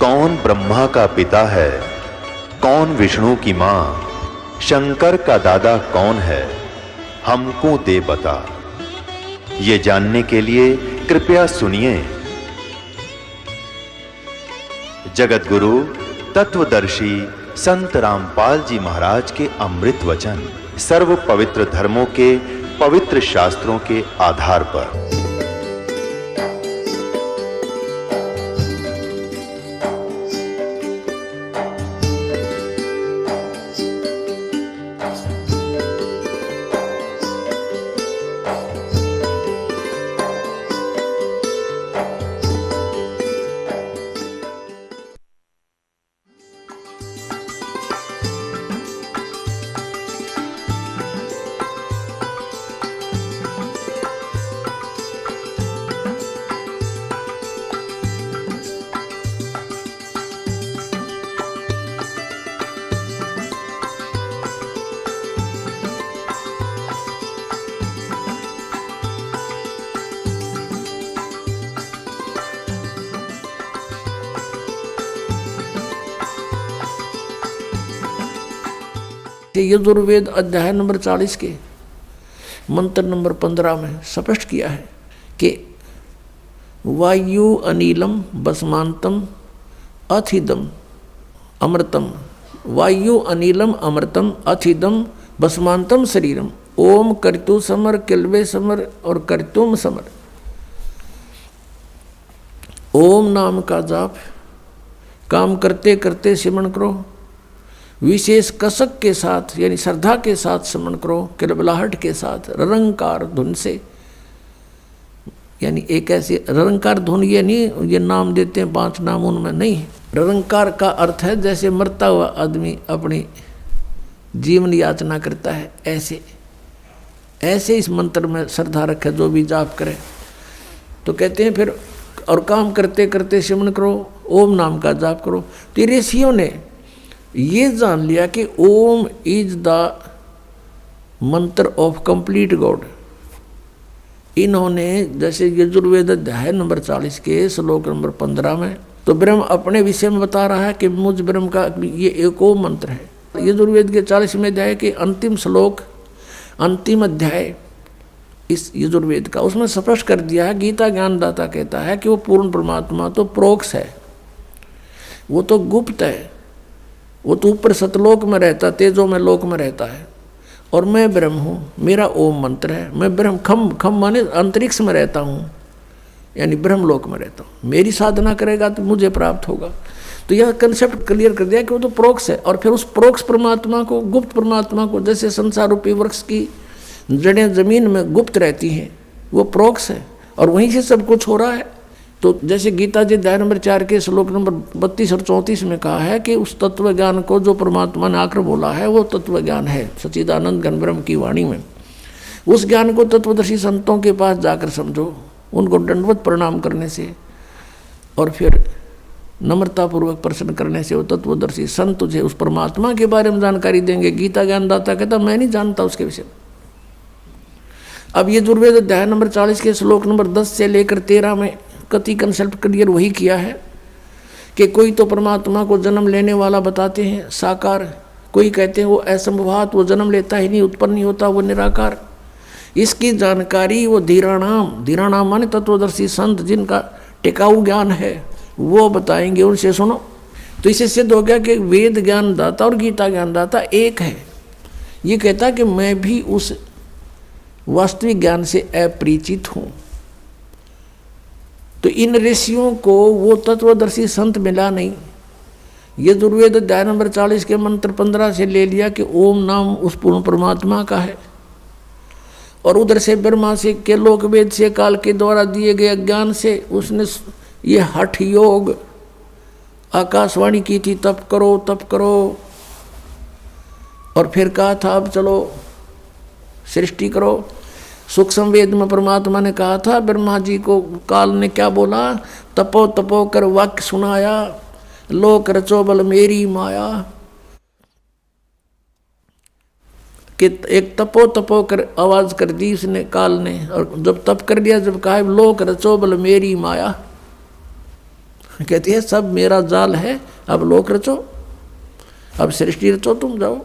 कौन ब्रह्मा का पिता है, कौन विष्णु की मां, शंकर का दादा कौन है, हमको दे बता। ये जानने के लिए कृपया सुनिए। जगत गुरु तत्वदर्शी संत रामपाल जी महाराज के अमृत वचन सर्व पवित्र धर्मों के पवित्र शास्त्रों के आधार पर। यजुर्वेद अध्याय नंबर 40 के मंत्र नंबर 15 में स्पष्ट किया है कि वायु अनिलम बसमांतम अथिदम अमृतम, वायु अनिलम अमृतम अथिदम बसमांतम शरीरम, ओम कर्तु समर किल्वे समर और कर्तुम समर। ओम नाम का जाप काम करते करते सिमरण करो, विशेष कसक के साथ यानी श्रद्धा के साथ स्मरण करो, किलबलाहट के साथ ररंकार धुन से। यानी एक ऐसी ररंकार धुन, ये नहीं ये नाम देते हैं 5 नाम उनमें नहीं। ररंकार का अर्थ है जैसे मरता हुआ आदमी अपनी जीवन याचना करता है, ऐसे इस मंत्र में श्रद्धा रखे जो भी जाप करे। तो कहते हैं फिर और काम करते करते सिमरण करो, ओम नाम का जाप करो। तो ऋषियों ने ये जान लिया कि ओम इज द मंत्र ऑफ कंप्लीट गॉड। इन्होंने जैसे यजुर्वेद अध्याय नंबर 40 के श्लोक नंबर 15 में तो ब्रह्म अपने विषय में बता रहा है कि मुझ ब्रह्म का ये एक ओम मंत्र है। यजुर्वेद के 40वें अध्याय के अंतिम श्लोक अंतिम अध्याय इस यजुर्वेद का, उसमें स्पष्ट कर दिया है। गीता ज्ञानदाता कहता है कि वो पूर्ण परमात्मा तो प्रोक्ष है, वो तो गुप्त है, वो तो ऊपर सतलोक में रहता, तेजों में लोक में रहता है, और मैं ब्रह्म हूँ, मेरा ओम मंत्र है। मैं ब्रह्म खम माने अंतरिक्ष में रहता हूँ, यानी ब्रह्मलोक में रहता हूँ। मेरी साधना करेगा तो मुझे प्राप्त होगा। तो यह कंसेप्ट क्लियर कर दिया कि वो तो प्रोक्ष है। और फिर उस प्रोक्ष परमात्मा को, गुप्त परमात्मा को, जैसे संसार रूपी वृक्ष की जड़ें जमीन में गुप्त रहती हैं, वो प्रोक्ष है और वहीं से सब कुछ हो रहा है। तो जैसे गीता जी अध्याय नंबर 4 के श्लोक नंबर 32 और 34 में कहा है कि उस तत्व ज्ञान को जो परमात्मा ने आकर बोला है वो तत्व ज्ञान है, सच्चिदानंद घन ब्रह्म की वाणी में। उस ज्ञान को तत्वदर्शी संतों के पास जाकर समझो, उनको दंडवत प्रणाम करने से और फिर नम्रतापूर्वक प्रश्न करने से वो तत्वदर्शी संत तुझे उस परमात्मा के बारे में जानकारी देंगे। गीता ज्ञानदाता कहता मैं नहीं जानता उसके विषय में। अब ये यजुर्वेद अध्याय नंबर 40 के श्लोक नंबर 10 से लेकर 13 में कति कंसेप्ट क्लियर वही किया है कि कोई तो परमात्मा को जन्म लेने वाला बताते हैं साकार, कोई कहते हैं वो असंभवात, वो जन्म लेता ही नहीं, उत्पन्न नहीं होता, वो निराकार। इसकी जानकारी वो धीराणाम माने तत्वदर्शी संत जिनका टिकाऊ ज्ञान है वो बताएंगे, उनसे सुनो। तो इससे सिद्ध हो गया कि वेद ज्ञानदाता और गीता ज्ञानदाता एक है। ये कहता कि मैं भी उस वास्तविक ज्ञान से अपरिचित हूँ। तो इन ऋषियों को वो तत्वदर्शी संत मिला नहीं। यजुर्वेद अध्याय नंबर 40 के मंत्र 15 से ले लिया कि ओम नाम उस पूर्ण परमात्मा का है, और उधर से ब्रह्मा से के लोक वेद से काल के द्वारा दिए गए ज्ञान से उसने ये हठ योग आकाशवाणी की थी, तप करो तप करो, और फिर कहा था अब चलो सृष्टि करो। सूक्ष्म वेद में परमात्मा ने कहा था ब्रह्मा जी को, काल ने क्या बोला, तपो तपो कर वाक्य सुनाया, लोक रचो बल मेरी माया। कि एक तपो तपो कर आवाज कर दी उसने काल ने, और जब तप कर लिया, जब कहा लोक रचो बल मेरी माया, कहती है सब मेरा जाल है, अब लोक रचो, अब सृष्टि रचो, तुम जाओ,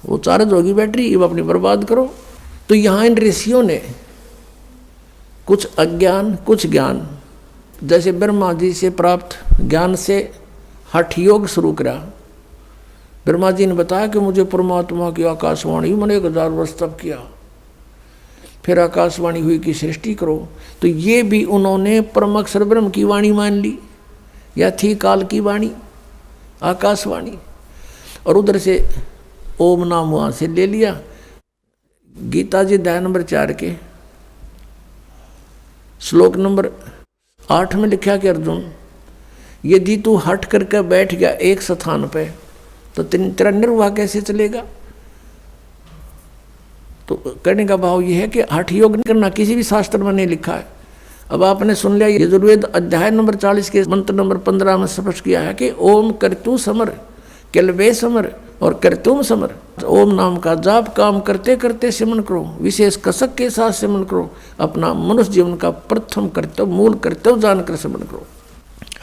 वो चार्ज होगी बैटरी, अब अपनी बर्बाद करो। तो यहाँ इन ऋषियों ने कुछ अज्ञान कुछ ज्ञान, जैसे ब्रह्मा जी से प्राप्त ज्ञान से हठ योग शुरू करा। ब्रह्मा जी ने बताया कि मुझे परमात्मा की आकाशवाणी मैंने 1000 वर्ष तप किया, फिर आकाशवाणी हुई कि सृष्टि करो। तो ये भी उन्होंने परम अक्षर ब्रह्म की वाणी मान ली, या थी काल की वाणी आकाशवाणी, और उधर से ओम नाम वहाँ से ले लिया। गीता जी अध्याय नंबर 4 के श्लोक नंबर 8 में लिखा कि अर्जुन, यदि तू हट करके बैठ गया एक स्थान पे तो तेरा निर्वाह कैसे चलेगा। तो कहने का भाव यह है कि हठ योग नहीं करना, किसी भी शास्त्र में नहीं लिखा है। अब आपने सुन लिया, यजुर्वेद अध्याय नंबर 40 के मंत्र नंबर 15 में स्पष्ट किया है कि ओम कर्तु समर, केलवे समर और कर्तुम समर। ओम नाम का जाप काम करते करते सिमरन करो, विशेष कसक के साथ सिमरन करो, अपना मनुष्य जीवन का प्रथम कर्तव्य मूल कर्तव्य जानकर सिमरन करो।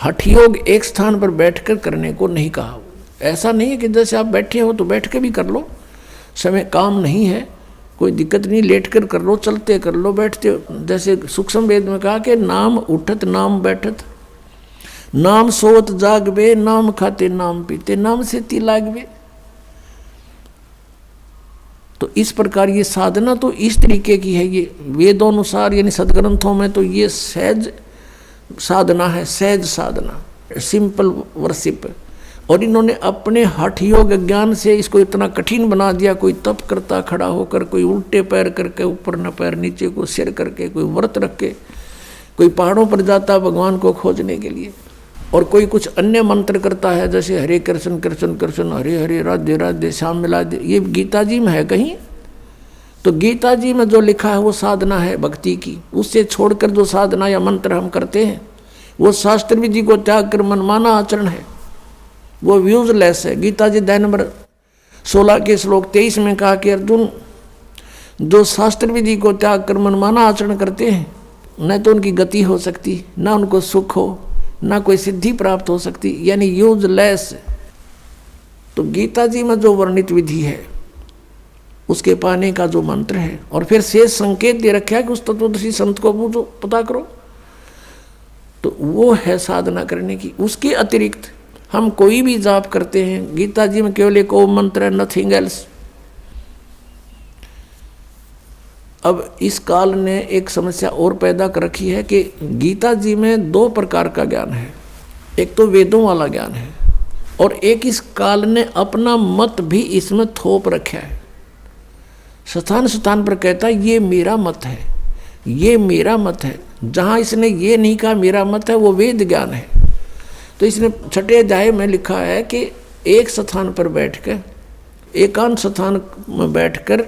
हठ योग एक स्थान पर बैठकर करने को नहीं कहा। ऐसा नहीं है कि जैसे आप बैठे हो तो बैठ के भी कर लो, समय काम नहीं है, कोई दिक्कत नहीं, लेट कर लो, चलते कर लो, बैठते। जैसे सूक्ष्म वेद में कहा कि नाम उठत नाम बैठत, नाम सोत जागवे, नाम खाते नाम पीते, नाम से ती लागवे। तो इस प्रकार ये साधना तो इस तरीके की है, ये वेदों अनुसार यानी सदग्रंथों में तो ये सहज साधना है, सहज साधना, सिंपल वर्शिप। और इन्होंने अपने हठ योग ज्ञान से इसको इतना कठिन बना दिया। कोई तप करता खड़ा होकर, कोई उल्टे पैर करके, ऊपर न पैर नीचे को सिर करके, कोई व्रत रख के, कोई पहाड़ों पर जाता भगवान को खोजने के लिए, और कोई कुछ अन्य मंत्र करता है जैसे हरे कृष्ण कृष्ण कृष्ण हरे हरे राधे राधे श्याम मिला दे। ये गीता जी में है कहीं? तो गीता जी में जो लिखा है वो साधना है भक्ति की। उससे छोड़कर जो साधना या मंत्र हम करते हैं वो शास्त्र विधि को त्याग कर मनमाना आचरण है, वो यूजलेस है। गीता जी अध्याय नंबर 16 के श्लोक 23 में कहा कि अर्जुन, जो शास्त्र विधि को त्याग कर मनमाना आचरण करते हैं न तो उनकी गति हो सकती, न उनको सुख हो, ना कोई सिद्धि प्राप्त हो सकती, यानी यूजलेस। तो गीता जी में जो वर्णित विधि है उसके पाने का जो मंत्र है, और फिर शेष संकेत दे रखा है कि उस तत्वदर्शी संत को पूछो, पता करो, तो वो है साधना करने की। उसके अतिरिक्त हम कोई भी जाप करते हैं, गीता जी में केवल एक ओम मंत्र है, नथिंग एल्स। अब इस काल ने एक समस्या और पैदा कर रखी है कि गीता जी में 2 प्रकार का ज्ञान है। एक तो वेदों वाला ज्ञान है, और एक इस काल ने अपना मत भी इसमें थोप रखा है। स्थान स्थान पर कहता है ये मेरा मत है, ये मेरा मत है। जहाँ इसने ये नहीं कहा मेरा मत है, वो वेद ज्ञान है। तो इसने 6ठे अध्याय में लिखा है कि एक स्थान पर बैठकर, एकांत स्थान में बैठकर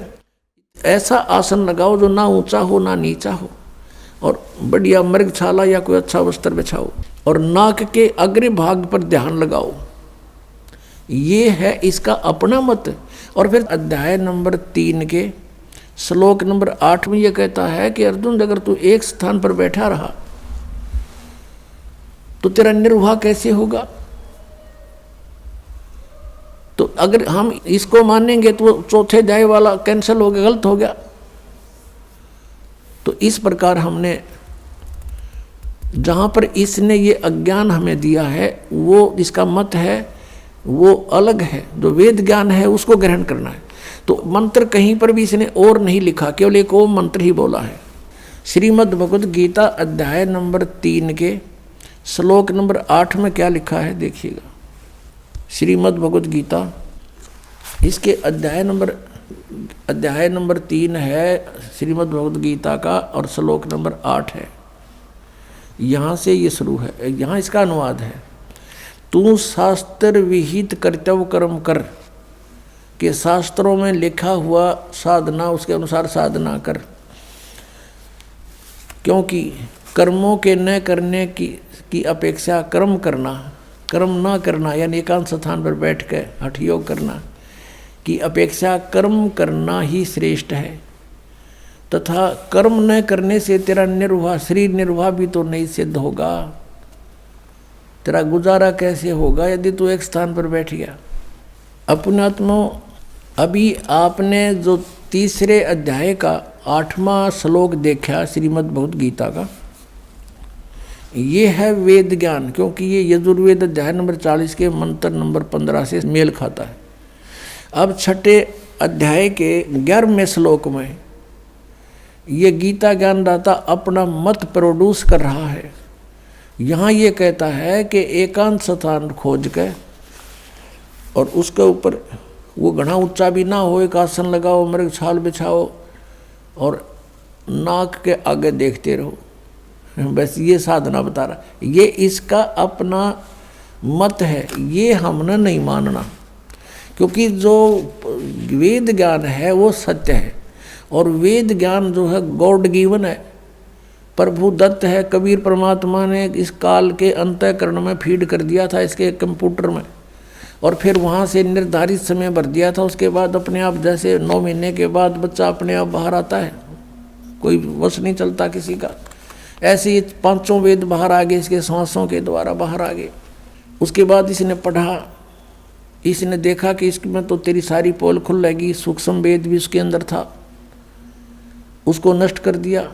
ऐसा आसन लगाओ जो ना ऊंचा हो ना नीचा हो, और बढ़िया मृगछाला या कोई अच्छा वस्त्र बिछाओ, और नाक के अग्र भाग पर ध्यान लगाओ। ये है इसका अपना मत। और फिर अध्याय नंबर 3 के श्लोक नंबर 8 में यह कहता है कि अर्जुन, अगर तू एक स्थान पर बैठा रहा तो तेरा निर्वाह कैसे होगा। तो अगर हम इसको मानेंगे तो 4थे अध्याय वाला कैंसिल हो गया, गलत हो गया। तो इस प्रकार हमने जहाँ पर इसने ये अज्ञान हमें दिया है, वो इसका मत है वो अलग है। जो वेद ज्ञान है उसको ग्रहण करना है। तो मंत्र कहीं पर भी इसने और नहीं लिखा, केवल एक ओम मंत्र ही बोला है। श्रीमद् भगवद गीता अध्याय नंबर 3 के श्लोक नंबर 8 में क्या लिखा है देखिएगा। श्रीमद् भगवद गीता, इसके अध्याय नंबर 3 है श्रीमद् भगवद गीता का, और श्लोक नंबर 8 है। यहाँ से ये शुरू है, यहाँ इसका अनुवाद है। तू शास्त्र विहित कर्तव्य कर्म कर, के शास्त्रों में लिखा हुआ साधना उसके अनुसार साधना कर, क्योंकि कर्मों के न करने की अपेक्षा कर्म करना, कर्म ना करना यानी एकांत स्थान पर बैठ कर हठ योग करना की अपेक्षा कर्म करना ही श्रेष्ठ है। तथा कर्म न करने से तेरा निर्वाह, शरीर निर्वाह भी तो नहीं सिद्ध होगा। तेरा गुजारा कैसे होगा यदि तू एक स्थान पर बैठ गया। अपनात्मा, अभी आपने जो तीसरे अध्याय का 8वां श्लोक देखा श्रीमद् भगवद गीता का, ये है वेद ज्ञान, क्योंकि ये यजुर्वेद अध्याय नंबर 40 के मंत्र नंबर 15 से मेल खाता है। अब छठे अध्याय के 11वें श्लोक में ये गीता ज्ञानदाता अपना मत प्रोड्यूस कर रहा है। यहाँ ये कहता है कि एकांत स्थान खोज के और उसके ऊपर वो घना ऊंचा भी ना हो, एक आसन लगाओ, मृग छाल बिछाओ और नाक के आगे देखते रहो, बस ये साधना बता रहा। ये इसका अपना मत है, ये हमने नहीं मानना, क्योंकि जो वेद ज्ञान है वो सत्य है और वेद ज्ञान जो है गॉड गिवन है, प्रभु दत्त है। कबीर परमात्मा ने इस काल के अंतःकरण में फीड कर दिया था इसके कंप्यूटर में और फिर वहाँ से निर्धारित समय भर दिया था। उसके बाद अपने आप, जैसे 9 महीने के बाद बच्चा अपने आप बाहर आता है, कोई वश नहीं चलता किसी का, ऐसे ही 5 वेद बाहर आ गए, इसके सांसों के द्वारा बाहर आ गए। उसके बाद इसने पढ़ा, इसने देखा कि इसमें तो तेरी सारी पोल खुलेगी, सूक्ष्म वेद भी उसके अंदर था, उसको नष्ट कर दिया।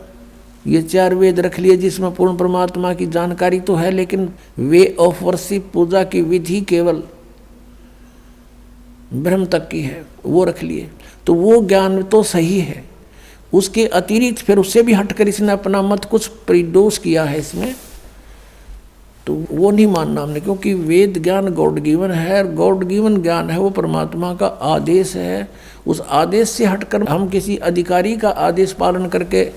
ये 4 वेद रख लिए जिसमें पूर्ण परमात्मा की जानकारी तो है, लेकिन वे ऑफ वर्शिप, पूजा की विधि केवल ब्रह्म तक की है, वो रख लिए। तो वो ज्ञान तो सही है, उसके अतिरिक्त फिर उससे भी हटकर इसने अपना मत कुछ प्रोड्यूस किया है इसमें, तो वो नहीं मानना हमने, क्योंकि वेद ज्ञान गॉड गिवन है। गॉड गिवन ज्ञान है वो परमात्मा का आदेश है। उस आदेश से हटकर हम किसी अधिकारी का आदेश पालन करके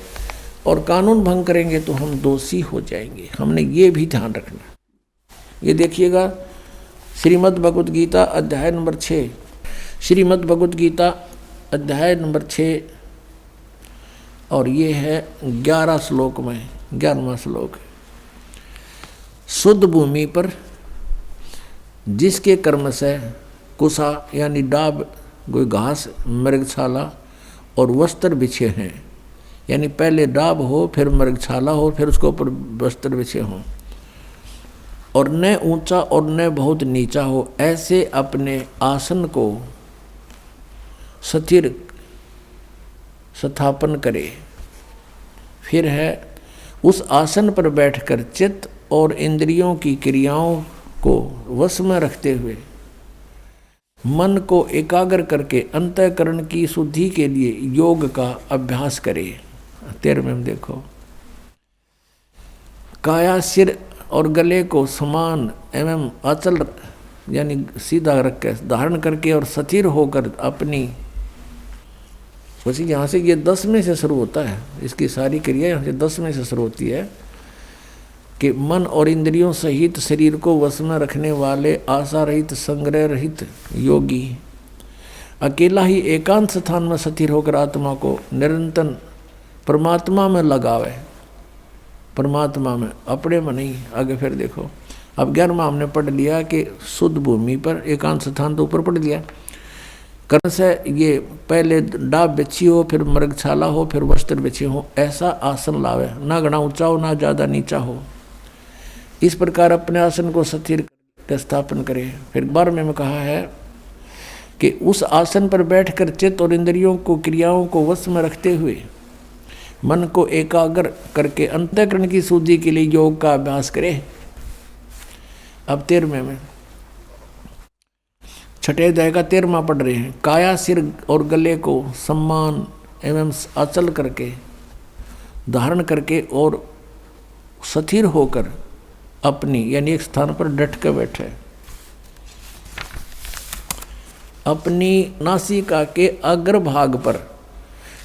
और कानून भंग करेंगे तो हम दोषी हो जाएंगे। हमने ये भी ध्यान रखना। ये देखिएगा श्रीमद् भगवद गीता अध्याय नंबर 6, श्रीमद् भगवद गीता अध्याय नंबर 6 और ये है 11 श्लोक में 11वां श्लोक। शुद्ध भूमि पर जिसके कर्म से कुसा यानी डाब, कोई घास, मृगछाला और वस्त्र बिछे हैं, यानी पहले डाब हो, फिर मृगछाला हो, फिर उसके ऊपर वस्त्र बिछे हों, और न ऊंचा और न बहुत नीचा हो, ऐसे अपने आसन को स्थिर स्थापन करे। फिर है उस आसन पर बैठकर चित्त और इंद्रियों की क्रियाओं को वश में रखते हुए मन को एकाग्र करके अंतःकरण की शुद्धि के लिए योग का अभ्यास करे। 13वें में देखो, काया, सिर और गले को समान एवं अचल यानी सीधा रख के धारण करके और स्थिर होकर अपनी, वैसे यहाँ से ये 10 में से शुरू होता है, इसकी सारी क्रिया यहाँ से 10 में से शुरू होती है कि मन और इंद्रियों सहित शरीर को वश में रखने वाले आशा रहित, संग्रह रहित योगी अकेला ही एकांत स्थान में स्थिर होकर आत्मा को निरंतर परमात्मा में लगावे। परमात्मा में, अपने में नहीं। आगे फिर देखो, अब 11वां हमने पढ़ लिया कि शुद्ध भूमि पर एकांत स्थान तो ऊपर पढ़ लिया। कर्म से ये पहले डाब बिछी हो, फिर मृगछाला हो, फिर वस्त्र बिछे हो, ऐसा आसन लावे, ना घना ऊंचा हो ना ज़्यादा नीचा हो। इस प्रकार अपने आसन को स्थिर स्थापन करे। फिर 12वें में कहा है कि उस आसन पर बैठकर चित्त और इंद्रियों को, क्रियाओं को वश में रखते हुए मन को एकाग्र करके अंतःकरण की शुद्धि के लिए योग का अभ्यास करे। अब 13वें में, छठे अध्याय का 13वां पढ़ रहे हैं। काया, सिर और गले को सम्मान एवं अचल करके धारण करके और स्थिर होकर अपनी यानी एक स्थान पर डट कर बैठे। अपनी नासिका के अग्रभाग पर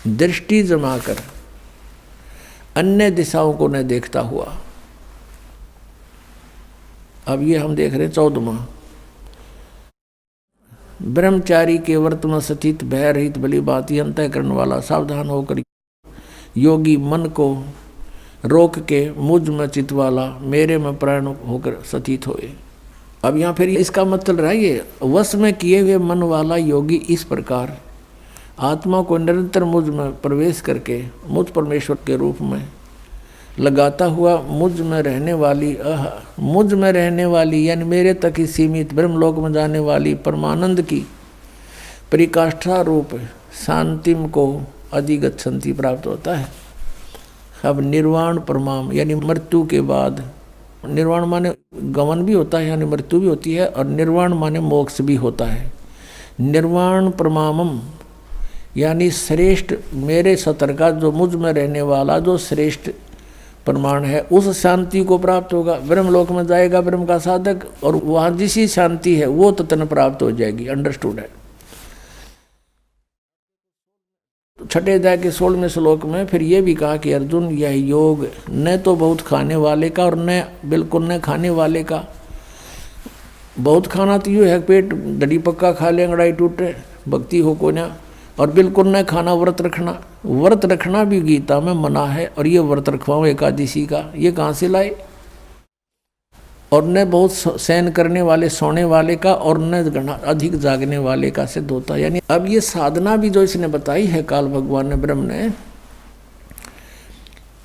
दृष्टि जमाकर अन्य दिशाओं को न देखता हुआ। अब ये हम देख रहे हैं 14वां, ब्रह्मचारी के व्रत में स्थित भय रहित भली भांति अंतःकरण वाला सावधान होकर योगी मन को रोक के मुझ में चित वाला मेरे में प्राण होकर स्थित होए। अब यहाँ फिर इसका मतलब रहा ये वश में किए हुए मन वाला योगी इस प्रकार आत्मा को निरंतर मुझ में प्रवेश करके मुझ परमेश्वर के रूप में लगाता हुआ मुझ में रहने वाली मुझ में रहने वाली यानी मेरे तक ही सीमित ब्रह्मलोक में जाने वाली परमानंद की परिकाष्ठा रूप शांतिम को अधिगच्छन्ति प्राप्त होता है। अब निर्वाण परमाम यानी मृत्यु के बाद, निर्वाण माने गमन भी होता है यानी मृत्यु भी होती है, और निर्वाण माने मोक्ष भी होता है। निर्वाण परमामम यानी श्रेष्ठ मेरे सतर का जो मुझ में रहने वाला जो श्रेष्ठ प्रमाण है, उस शांति को प्राप्त होगा। ब्रह्मलोक में जाएगा ब्रह्म का साधक, और वहाँ जिसी शांति है वो तत्न प्राप्त हो जाएगी। अंडरस्टूड है। छठे अध्याय के 16वें श्लोक में फिर ये भी कहा कि अर्जुन यह योग न तो बहुत खाने वाले का और न बिल्कुल न खाने वाले का। बहुत खाना तो यूँ है पेट डडी पक्का खा ले अंगड़ाई टूटे भक्ति हो को ना, और बिल्कुल न खाना व्रत रखना। व्रत रखना भी गीता में मना है, और ये व्रत रखवाओ एकादशी का, ये कहाँ से लाए। और न बहुत सहन करने वाले सोने वाले का, और न अधिक जागने वाले का सिद्ध होता है। यानी अब ये साधना भी जो इसने बताई है काल भगवान ने ब्रह्म ने,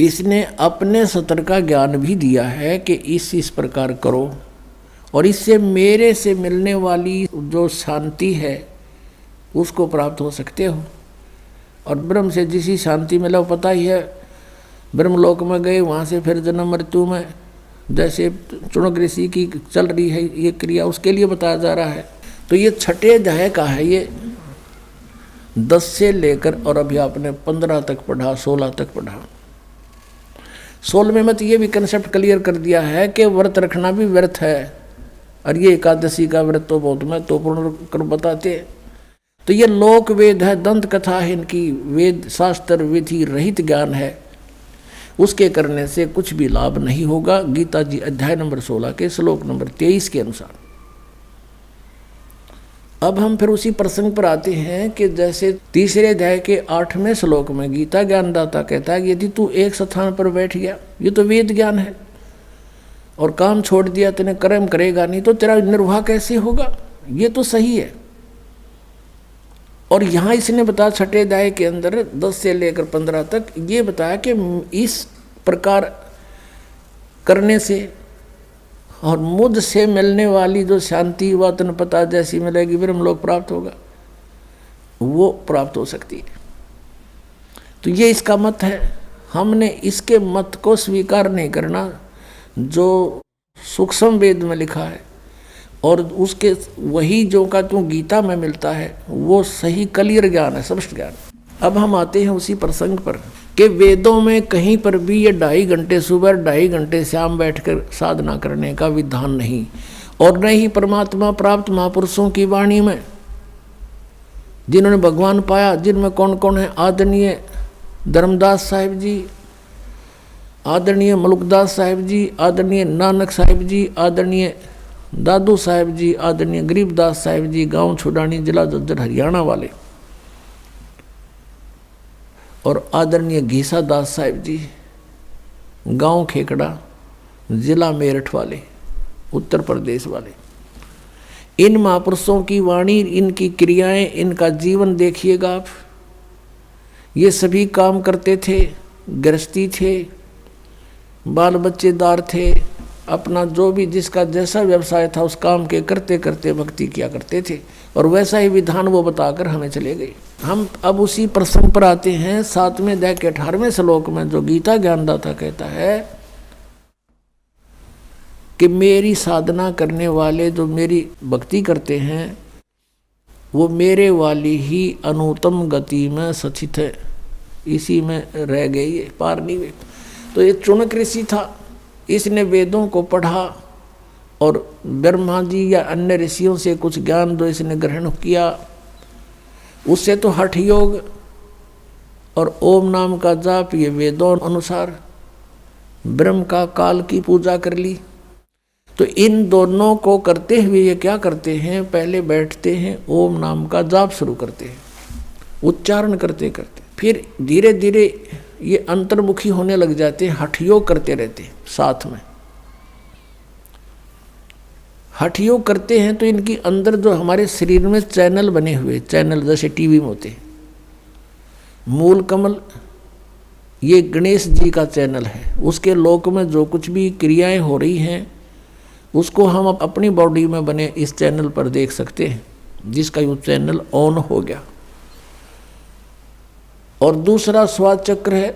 इसने अपने सतर का ज्ञान भी दिया है कि इस प्रकार करो, और इससे मेरे से मिलने वाली जो शांति है उसको प्राप्त हो सकते हो। और ब्रह्म से जिसी शांति मिला वो पता ही है। ब्रह्मलोक में गए, वहाँ से फिर जन्म मृत्यु में जैसे चुनक ऋषि की चल रही है ये क्रिया, उसके लिए बताया जा रहा है। तो ये छठे अध्याय का है, ये 10 से लेकर और अभी आपने 15 तक पढ़ा, 16 तक पढ़ा। 16वें में तो ये भी कंसेप्ट क्लियर कर दिया है कि व्रत रखना भी व्यर्थ है, और ये एकादशी का व्रत तो बहुत महत्वपूर्ण कर बताते। तो ये लोक वेद है, दंत कथा है, इनकी वेद शास्त्र विधि रहित ज्ञान है, उसके करने से कुछ भी लाभ नहीं होगा। गीता जी अध्याय नंबर 16 के श्लोक नंबर 23 के अनुसार। अब हम फिर उसी प्रसंग पर आते हैं कि जैसे तीसरे अध्याय के 8वें श्लोक में गीता ज्ञानदाता कहता है यदि तू एक स्थान पर बैठ गया, ये तो वेद ज्ञान है, और काम छोड़ दिया, तेने कर्म करेगा नहीं, तो तेरा निर्वाह कैसे होगा। ये तो सही है। और यहाँ इसने बताया छठे अध्याय के अंदर 10 से लेकर 15 तक ये बताया कि इस प्रकार करने से और मुझ से मिलने वाली जो शांति व तन पता जैसी मिलेगी, ब्रह्मलोक प्राप्त होगा, वो प्राप्त हो सकती है। तो ये इसका मत है। हमने इसके मत को स्वीकार नहीं करना जो सूक्ष्म वेद में लिखा है, और उसके वही जो का जो गीता में मिलता है वो सही क्लियर ज्ञान है, स्पष्ट ज्ञान। अब हम आते हैं उसी प्रसंग पर कि वेदों में कहीं पर भी ये 2.5 घंटे सुबह 2.5 घंटे शाम बैठकर साधना करने का विधान नहीं, और न ही परमात्मा प्राप्त महापुरुषों की वाणी में जिन्होंने भगवान पाया, जिनमें कौन कौन है, आदरणीय धर्मदास साहिब जी, आदरणीय मलुकदास साहिब जी, आदरणीय नानक साहिब जी, आदरणीय दादू साहिब जी, आदरणीय गरीबदास साहिब जी, गांव छुड़ानी जिला झज्जर हरियाणा वाले, और आदरणीय घीसा दास साहिब जी, गांव खेकड़ा जिला मेरठ वाले, उत्तर प्रदेश वाले। इन महापुरुषों की वाणी, इनकी क्रियाएं, इनका जीवन देखिएगा आप। ये सभी काम करते थे, गृहस्थी थे, बाल बच्चेदार थे, अपना जो भी जिसका जैसा व्यवसाय था उस काम के करते करते भक्ति किया करते थे, और वैसा ही विधान वो बताकर हमें चले गए। हम अब उसी प्रसंग पर आते हैं 7वें अध्याय के 18वें श्लोक में, जो गीता ज्ञानदाता कहता है कि मेरी साधना करने वाले जो मेरी भक्ति करते हैं वो मेरे वाली ही अनुत्तम गति में सचित है, इसी में रह गई, पार नहीं हुए। तो ये चुनक ऋषि था, इसने वेदों को पढ़ा और ब्रह्मा जी या अन्य ऋषियों से कुछ ज्ञान जो इसने ग्रहण किया, उससे तो हठ योग और ओम नाम का जाप, ये वेदों अनुसार ब्रह्म का काल की पूजा कर ली। तो इन दोनों को करते हुए ये क्या करते हैं, पहले बैठते हैं, ओम नाम का जाप शुरू करते हैं, उच्चारण करते करते, फिर धीरे धीरे ये अंतर्मुखी होने लग जाते हैं, हठ योग करते रहते हैं साथ में। हठ योग करते हैं तो इनकी अंदर जो हमारे शरीर में चैनल बने हुए, चैनल जैसे टीवी में होते हैं, मूल कमल ये गणेश जी का चैनल है। उसके लोक में जो कुछ भी क्रियाएं हो रही हैं उसको हम अपनी बॉडी में बने इस चैनल पर देख सकते हैं, जिसका ये चैनल ऑन हो गया। और दूसरा स्वाद चक्र है,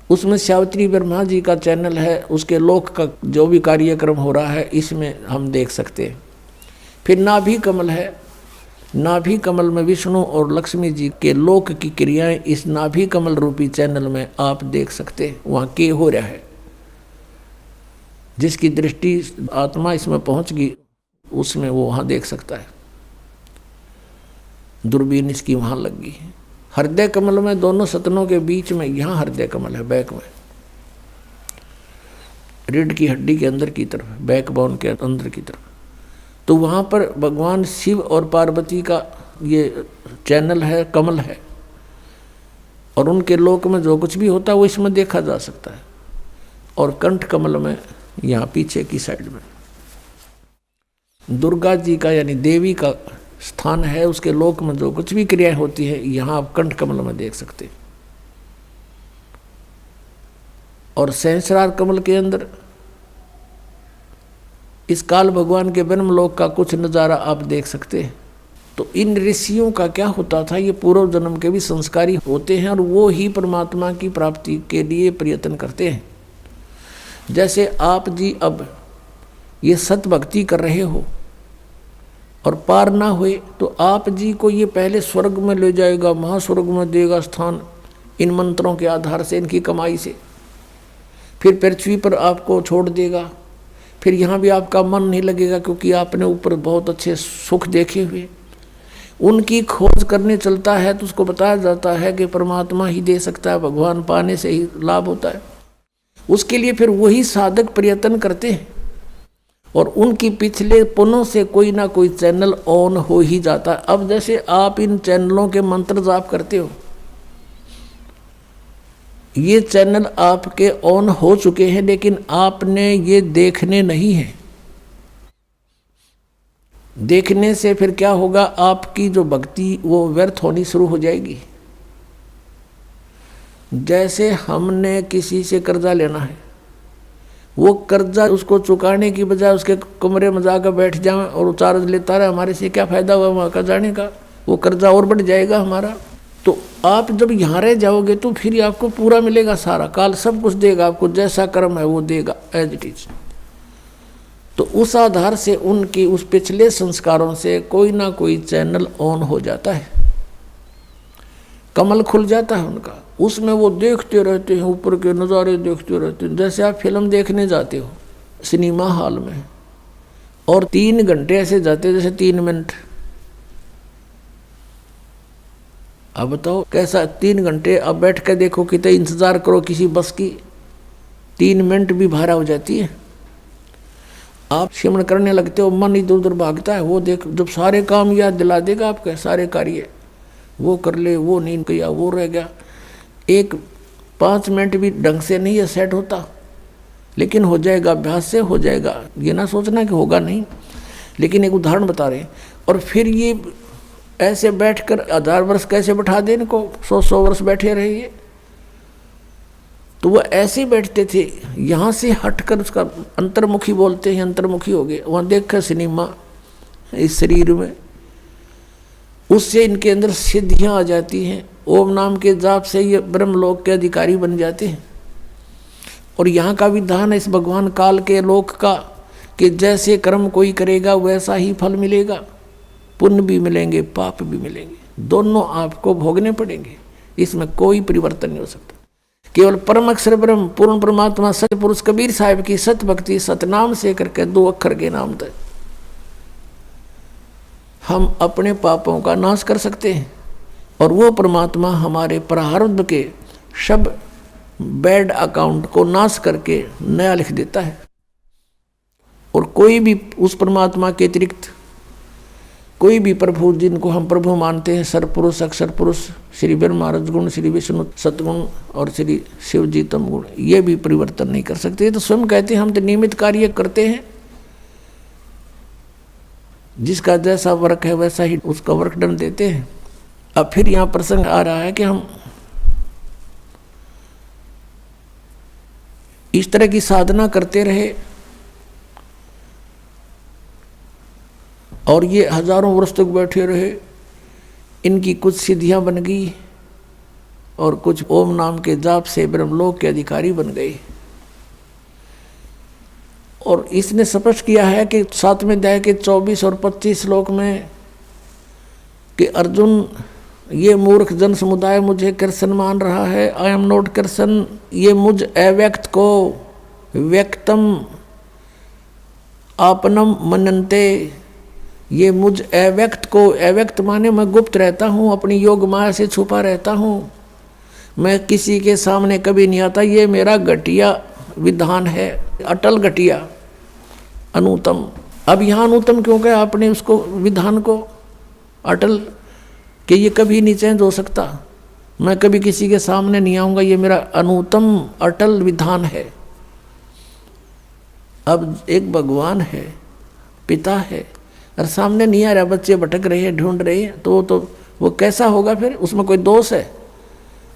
उसमें सावित्री ब्रह्मा जी का चैनल है, उसके लोक का जो भी कार्यक्रम हो रहा है इसमें हम देख सकते हैं। फिर नाभि कमल है, नाभि कमल में विष्णु और लक्ष्मी जी के लोक की क्रियाएं इस नाभि कमल रूपी चैनल में आप देख सकते हैं, वहाँ के हो रहा है। जिसकी दृष्टि आत्मा इसमें पहुंच गई उसमें वो वहाँ देख सकता है, दूरबीन इसकी वहाँ लग गई है। हृदय कमल में दोनों सतनों के बीच में यहाँ हृदय कमल है, बैक में, रीढ़ की हड्डी के अंदर की तरफ, बैक बोन के अंदर की तरफ। तो वहाँ पर भगवान शिव और पार्वती का ये चैनल है, कमल है, और उनके लोक में जो कुछ भी होता है वो इसमें देखा जा सकता है। और कंठ कमल में यहाँ पीछे की साइड में दुर्गा जी का यानी देवी का स्थान है, उसके लोक में जो कुछ भी क्रियाएं होती है यहाँ आप कंठ कमल में देख सकते हैं। और सहस्रार कमल के अंदर इस काल भगवान के ब्रह्मलोक का कुछ नज़ारा आप देख सकते हैं। तो इन ऋषियों का क्या होता था, ये पूर्व जन्म के भी संस्कारी होते हैं और वो ही परमात्मा की प्राप्ति के लिए प्रयत्न करते हैं। जैसे आप जी अब ये सत भक्ति कर रहे हो और पार ना हुए तो आप जी को ये पहले स्वर्ग में ले जाएगा, महास्वर्ग में देगा स्थान इन मंत्रों के आधार से, इनकी कमाई से। फिर पृथ्वी पर आपको छोड़ देगा, फिर यहाँ भी आपका मन नहीं लगेगा क्योंकि आपने ऊपर बहुत अच्छे सुख देखे हुए। उनकी खोज करने चलता है तो उसको बताया जाता है कि परमात्मा ही दे सकता है, भगवान पाने से ही लाभ होता है। उसके लिए फिर वही साधक प्रयत्न करते हैं और उनकी पिछले पुनों से कोई ना कोई चैनल ऑन हो ही जाता है। अब जैसे आप इन चैनलों के मंत्र जाप करते हो, ये चैनल आपके ऑन हो चुके हैं लेकिन आपने ये देखने नहीं है। देखने से फिर क्या होगा, आपकी जो भक्ति वो व्यर्थ होनी शुरू हो जाएगी। जैसे हमने किसी से कर्जा लेना है, वो कर्जा उसको चुकाने की बजाय उसके कमरे में जाकर बैठ जाए और वो चार्ज लेता रहे, हमारे से क्या फ़ायदा हुआ वहाँ का जाने का, वो कर्जा और बढ़ जाएगा हमारा। तो आप जब यहाँ रह जाओगे तो फिर आपको पूरा मिलेगा, सारा काल सब कुछ देगा आपको, जैसा कर्म है वो देगा एज इट इज। तो उस आधार से उनकी उस पिछले संस्कारों से कोई ना कोई चैनल ऑन हो जाता है, कमल खुल जाता है उनका, उसमें वो देखते रहते हैं, ऊपर के नज़ारे देखते रहते हैं। जैसे आप फिल्म देखने जाते हो सिनेमा हॉल में और 3 घंटे ऐसे जाते हैं जैसे 3 मिनट। अब बताओ कैसा 3 घंटे, अब बैठ कर देखो कितने इंतज़ार करो किसी बस की, 3 मिनट भी भारा हो जाती है। आप सिमरण करने लगते हो, मन इधर उधर भागता है, वो देख जब सारे काम याद दिला देगा आपके, सारे कार्य वो कर ले, वो नहीं किया वो रह गया। 5 मिनट भी ढंग से नहीं है सेट होता, लेकिन हो जाएगा, अभ्यास से हो जाएगा। ये ना सोचना कि होगा नहीं, लेकिन एक उदाहरण बता रहे हैं। और फिर ये ऐसे बैठकर 1000 वर्ष कैसे बैठा दे इनको, 100 वर्ष बैठे रहिए। तो वो ऐसे बैठते थे, यहाँ से हटकर उसका अंतर्मुखी बोलते हैं, अंतर्मुखी हो गए, वहाँ देखकर सिनेमा इस शरीर में, उससे इनके अंदर सिद्धियाँ आ जाती हैं। ओम नाम के जाप से ये ब्रह्मलोक के अधिकारी बन जाते हैं। और यहाँ का विधान है इस भगवान काल के लोक का कि जैसे कर्म कोई करेगा वैसा ही फल मिलेगा, पुण्य भी मिलेंगे पाप भी मिलेंगे, दोनों आपको भोगने पड़ेंगे, इसमें कोई परिवर्तन नहीं हो सकता। केवल परम अक्षर ब्रह्म पूर्ण परमात्मा सतपुरुष कबीर साहिब की सत भक्ति सतनाम से करके 2 अक्षर के नाम तक हम अपने पापों का नाश कर सकते हैं और वो परमात्मा हमारे प्रारब्ध के सब बैड अकाउंट को नाश करके नया लिख देता है। और कोई भी उस परमात्मा के अतिरिक्त कोई भी प्रभु जिनको हम प्रभु मानते हैं, सरपुरुष अक्षर पुरुष, श्री ब्रह्मा रजगुण, श्री विष्णु सतगुण और श्री शिव जी तम गुण, ये भी परिवर्तन नहीं कर सकते। तो स्वयं कहते हैं हम तो नियमित कार्य करते हैं, जिसका जैसा वर्क है वैसा ही उसका वर्क डन देते हैं। अब फिर यहाँ प्रसंग आ रहा है कि हम इस तरह की साधना करते रहे और ये हजारों वर्ष तक बैठे रहे। इनकी कुछ सिद्धियां बन गई और कुछ ओम नाम के जाप से ब्रह्मलोक के अधिकारी बन गए। और इसने स्पष्ट किया है कि 7वें अध्याय के 24 और 25 श्लोक में कि अर्जुन, ये मूर्ख जन समुदाय मुझे कृष्ण मान रहा है। I am not Krishna. ये मुझ अव्यक्त को व्यक्तम आपनम मनन्ते, ये मुझ अव्यक्त को, अव्यक्त माने मैं गुप्त रहता हूँ, अपनी योग माया से छुपा रहता हूँ, मैं किसी के सामने कभी नहीं आता। ये मेरा घटिया विधान है, अटल घटिया, अनुतम। अब यहाँ अनुतम क्यों कहा आपने उसको, विधान को अटल, कि ये कभी नहीं चेंज हो सकता, मैं कभी किसी के सामने नहीं आऊँगा, ये मेरा अनुतम अटल विधान है। अब एक भगवान है, पिता है, और सामने नहीं आ रहा, बच्चे भटक रहे हैं, ढूंढ रहे हैं, तो वो कैसा होगा फिर? उसमें कोई दोष है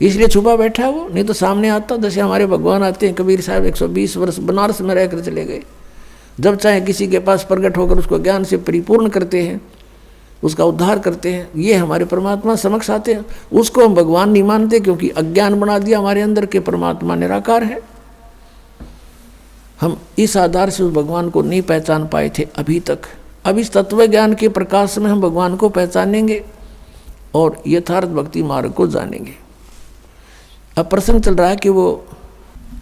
इसलिए छुपा बैठा है वो? नहीं तो सामने आता। जैसे हमारे भगवान आते हैं, कबीर साहब 120 वर्ष बनारस में रहकर चले गए, जब चाहे किसी के पास प्रकट होकर उसको ज्ञान से परिपूर्ण करते हैं, उसका उद्धार करते हैं। ये हमारे परमात्मा समक्ष आते हैं। उसको हम भगवान नहीं मानते क्योंकि अज्ञान बना दिया हमारे अंदर के परमात्मा निराकार है। हम इस आधार से उस भगवान को नहीं पहचान पाए थे अभी तक। अब इस तत्व ज्ञान के प्रकाश में हम भगवान को पहचानेंगे और यथार्थ भक्ति मार्ग को जानेंगे। अब प्रसंग चल रहा है कि वो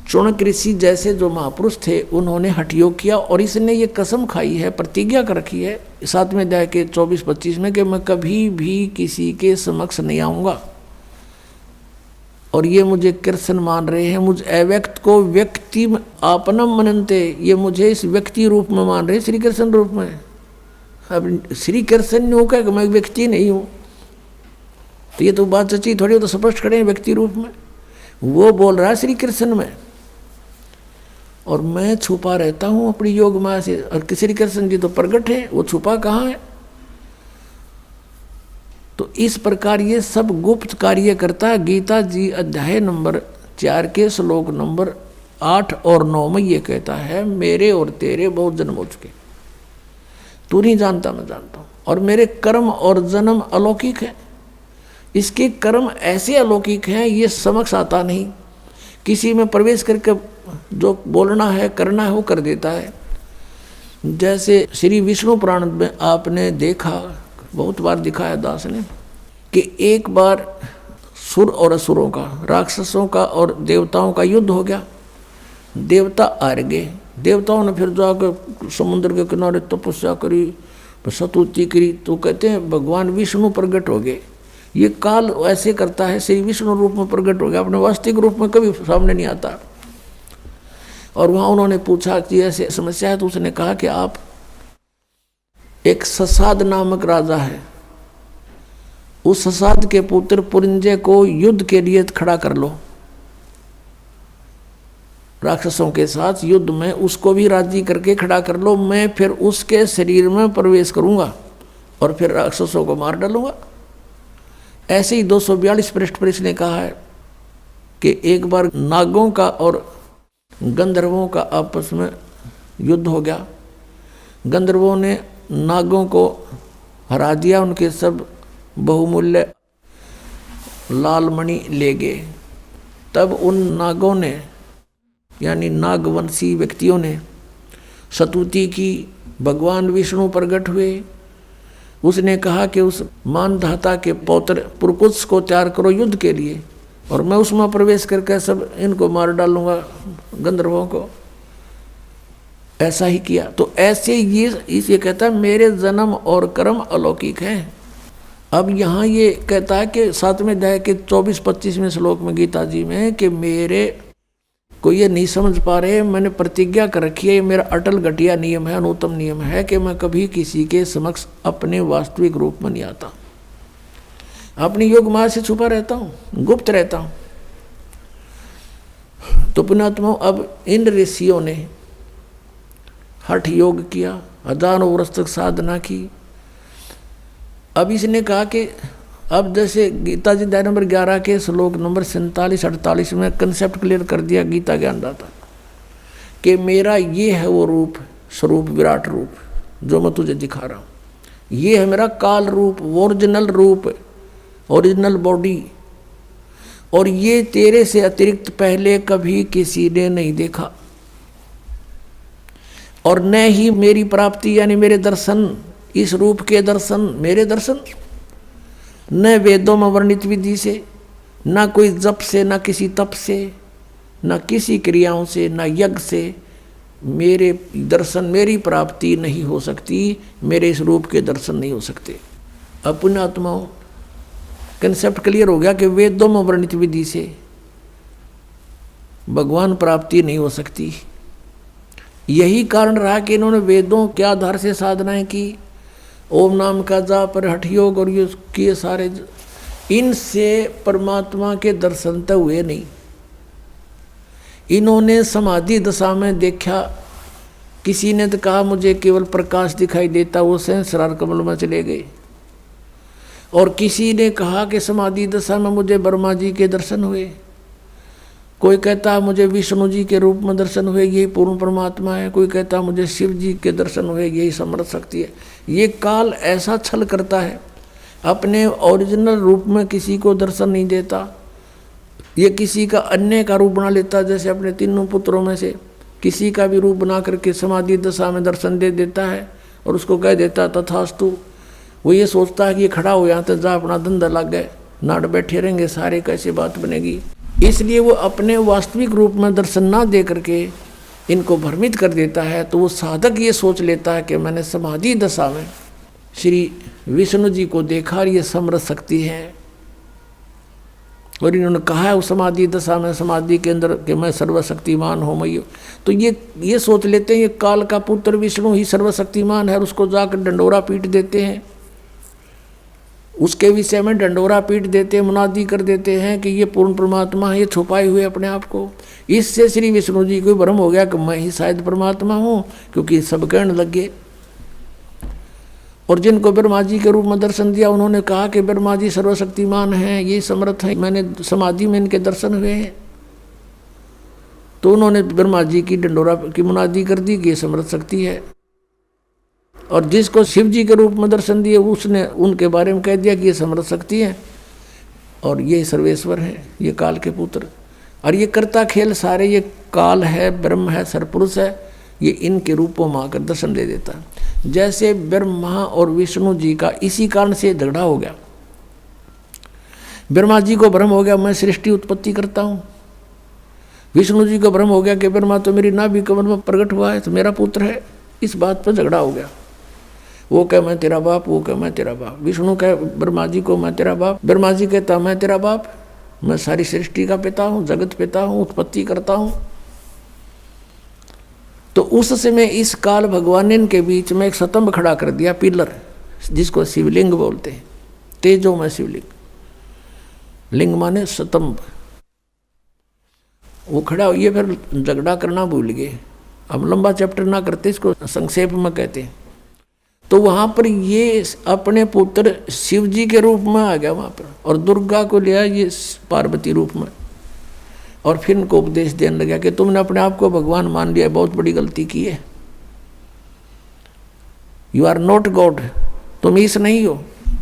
चौणक ऋषि जैसे जो महापुरुष थे, उन्होंने हठ योग किया और इसने ये कसम खाई है, प्रतिज्ञा कर रखी है 7वें अध्याय के 24-25 में कि मैं कभी भी किसी के समक्ष नहीं आऊँगा। और ये मुझे कृष्ण मान रहे हैं, मुझ अव्यक्त को व्यक्ति आपनम मनन्ते, ये मुझे इस व्यक्ति रूप में मान रहे हैं, श्री कृष्ण रूप में। अब श्री कृष्ण ने होकर कि मैं व्यक्ति नहीं हूँ, तो ये तो बात सच्ची थोड़ी, तो स्पष्ट करें व्यक्ति रूप में। वो बोल रहा है श्री कृष्ण में, और मैं छुपा रहता हूँ अपनी योग माया से। और श्री कृष्ण जी तो प्रगट है, वो छुपा कहाँ है? तो इस प्रकार ये सब गुप्त कार्य करता है। गीता जी अध्याय नंबर 4 के श्लोक नंबर 8 और 9 में ये कहता है, मेरे और तेरे बहुत जन्म हो चुके, तू नहीं जानता, मैं जानता हूँ। और मेरे कर्म और जन्म अलौकिक है। इसके कर्म ऐसे अलौकिक हैं, ये समक्ष आता नहीं। किसी में प्रवेश करके जो बोलना है, करना है, वो कर देता है। जैसे श्री विष्णु पुराण में आपने देखा, बहुत बार दिखाया दास ने, कि एक बार सुर और असुरों का, राक्षसों का और देवताओं का युद्ध हो गया। देवता हार गए। देवताओं ने फिर जाकर समुद्र के किनारे तपस्या करी, स्तुति करी, तो कहते हैं भगवान विष्णु प्रकट हो गए। ये काल ऐसे करता है, श्री विष्णु रूप में प्रकट हो गया, अपने वास्तविक रूप में कभी सामने नहीं आता। और वहाँ उन्होंने पूछा कि ऐसे समस्या है, तो उसने कहा कि आप, एक ससाद नामक राजा है, उस ससाद के पुत्र पुरंजय को युद्ध के लिए खड़ा कर लो, राक्षसों के साथ युद्ध में उसको भी राजी करके खड़ा कर लो, मैं फिर उसके शरीर में प्रवेश करूंगा और फिर राक्षसों को मार डालूंगा। ऐसे ही 242 पृष्ठ पर इसने कहा है कि एक बार नागों का और गंधर्वों का आपस में युद्ध हो गया। गंधर्वों ने नागों को हरा दिया, उनके सब बहुमूल्य लालमणि ले गए। तब उन नागों ने, यानी नागवंशी व्यक्तियों ने स्तुति की, भगवान विष्णु प्रकट हुए। उसने कहा कि उस मानधाता के पौत्र पुरकुत्स को तैयार करो युद्ध के लिए, और मैं उसमें प्रवेश करके सब इनको मार डालूंगा, गंधर्वों को। ऐसा ही किया। तो ऐसे ये कहता है मेरे जन्म और कर्म अलौकिक हैं। अब यहाँ ये कहता है कि 7वें अध्याय के 24-25वें श्लोक में गीता जी में कि मेरे को ये नहीं समझ पा रहे, मैंने प्रतिज्ञा कर रखी है, ये मेरा अटल घटिया नियम है, अनुत्तम नियम है कि मैं कभी किसी के समक्ष अपने वास्तविक रूप में नहीं आता, अपनी योग माया से छुपा रहता हूँ, गुप्त रहता हूँ। तो पुण्यात्मा, अब इन ऋषियों ने हठ योग किया, हजारों वर्ष तक साधना की। अब इसने कहा कि अब जैसे गीता जी अध्याय नंबर 11 के श्लोक नंबर 47-48 में कंसेप्ट क्लियर कर दिया गीता ज्ञानदाता कि मेरा ये है वो रूप, स्वरूप, विराट रूप जो मैं तुझे दिखा रहा हूँ, ये है मेरा काल रूप, ओरिजिनल रूप, ओरिजिनल बॉडी, और ये तेरे से अतिरिक्त पहले कभी किसी ने नहीं देखा, और न ही मेरी प्राप्ति यानी मेरे दर्शन, इस रूप के दर्शन, मेरे दर्शन, न वेदों में वर्णित विधि से, न कोई जप से, न किसी तप से, न किसी क्रियाओं से, न यज्ञ से मेरे दर्शन, मेरी प्राप्ति नहीं हो सकती, मेरे इस रूप के दर्शन नहीं हो सकते। अपने आत्माओं कंसेप्ट क्लियर हो गया कि वेदों में वर्णित विधि से भगवान प्राप्ति नहीं हो सकती। यही कारण रहा कि इन्होंने वेदों के आधार से साधनाएं की, ओम नाम का जाप और हठ योग और ये किए सारे, इनसे परमात्मा के दर्शन तो हुए नहीं। इन्होंने समाधि दशा में देखा, किसी ने तो कहा मुझे केवल प्रकाश दिखाई देता, वो सहस्रार कमल में चले गए, और किसी ने कहा कि समाधि दशा में मुझे ब्रह्मा जी के दर्शन हुए, कोई कहता मुझे विष्णु जी के रूप में दर्शन हुए, यही पूर्ण परमात्मा है, कोई कहता मुझे शिव जी के दर्शन हुए, यही समर्थ शक्ति है। ये काल ऐसा छल करता है, अपने ओरिजिनल रूप में किसी को दर्शन नहीं देता, ये किसी का अन्य का रूप बना लेता, जैसे अपने तीनों पुत्रों में से किसी का भी रूप बना करके समाधि दशा में दर्शन दे देता है और उसको कह देता तथास्तु। वो ये सोचता है कि ये खड़ा हो यहाँ तो जा अपना धंधा लग गए, नाट बैठे रहेंगे सारे, कैसे बात बनेगी। इसलिए वो अपने वास्तविक रूप में दर्शन ना दे करके इनको भ्रमित कर देता है। तो वो साधक ये सोच लेता है कि मैंने समाधि दशा में श्री विष्णु जी को देखा और ये समर्थ शक्ति है, और इन्होंने कहा है उस समाधि दशा में, समाधि के अंदर कि मैं सर्वशक्तिमान हो मैं। तो ये सोच लेते हैं ये काल का पुत्र विष्णु ही सर्वशक्तिमान है, और उसको जाकर डंडोरा पीट देते हैं, उसके विषय में डंडोरा पीट देते हैं, मुनादी कर देते हैं कि ये पूर्ण परमात्मा है, ये छुपाए हुए अपने आप को। इससे श्री विष्णु जी को भ्रम हो गया कि मैं ही शायद परमात्मा हूँ, क्योंकि सब कहने लग गए। और जिनको ब्रह्मा जी के रूप में दर्शन दिया उन्होंने कहा कि ब्रह्मा जी सर्वशक्तिमान हैं, ये समर्थ हैं, मैंने समाधि में इनके दर्शन हुए हैं। तो उन्होंने ब्रह्मा जी की डंडोरा की मुनादी कर दी कि ये समर्थ शक्ति है। और जिसको शिव जी के रूप में दर्शन दिए उसने उनके बारे में कह दिया कि ये समर्थ शक्ति है और ये सर्वेश्वर है, ये काल के पुत्र। और ये करता खेल सारे ये काल है, ब्रह्म है, सरपुरुष है, ये इनके रूपों में आकर दर्शन दे देता है। जैसे ब्रह्मा और विष्णु जी का इसी कारण से झगड़ा हो गया। ब्रह्मा जी को भ्रम हो गया मैं सृष्टि उत्पत्ति करता हूँ, विष्णु जी को भ्रम हो गया कि ब्रह्मा तो मेरी नाभि कमल में प्रकट हुआ है तो मेरा पुत्र है। इस बात पर झगड़ा हो गया। वो कहे मैं तेरा बाप, वो कहे मैं तेरा बाप। विष्णु कहे ब्रह्मा जी को मैं तेरा बाप, ब्रह्मा जी कहता मैं तेरा बाप, मैं सारी सृष्टि का पिता हूँ, जगत पिता हूँ, उत्पत्ति करता हूँ। तो उस समय इस काल भगवान ने इनके बीच में एक स्तंभ खड़ा कर दिया, पिलर, जिसको शिवलिंग बोलते हैं, तेजो में शिवलिंग, लिंग माने स्तंभ। वो खड़ा हुई, फिर झगड़ा करना भूल गए। हम लंबा चैप्टर ना करते, इसको संक्षेप में कहते हैं। तो वहाँ पर ये अपने पुत्र शिव जी के रूप में आ गया वहाँ पर, और दुर्गा को लिया ये पार्वती रूप में, और फिर इनको उपदेश देने लगा कि तुमने अपने आप को भगवान मान लिया, बहुत बड़ी गलती की है। यू आर नॉट गॉड, तुम ईश नहीं हो।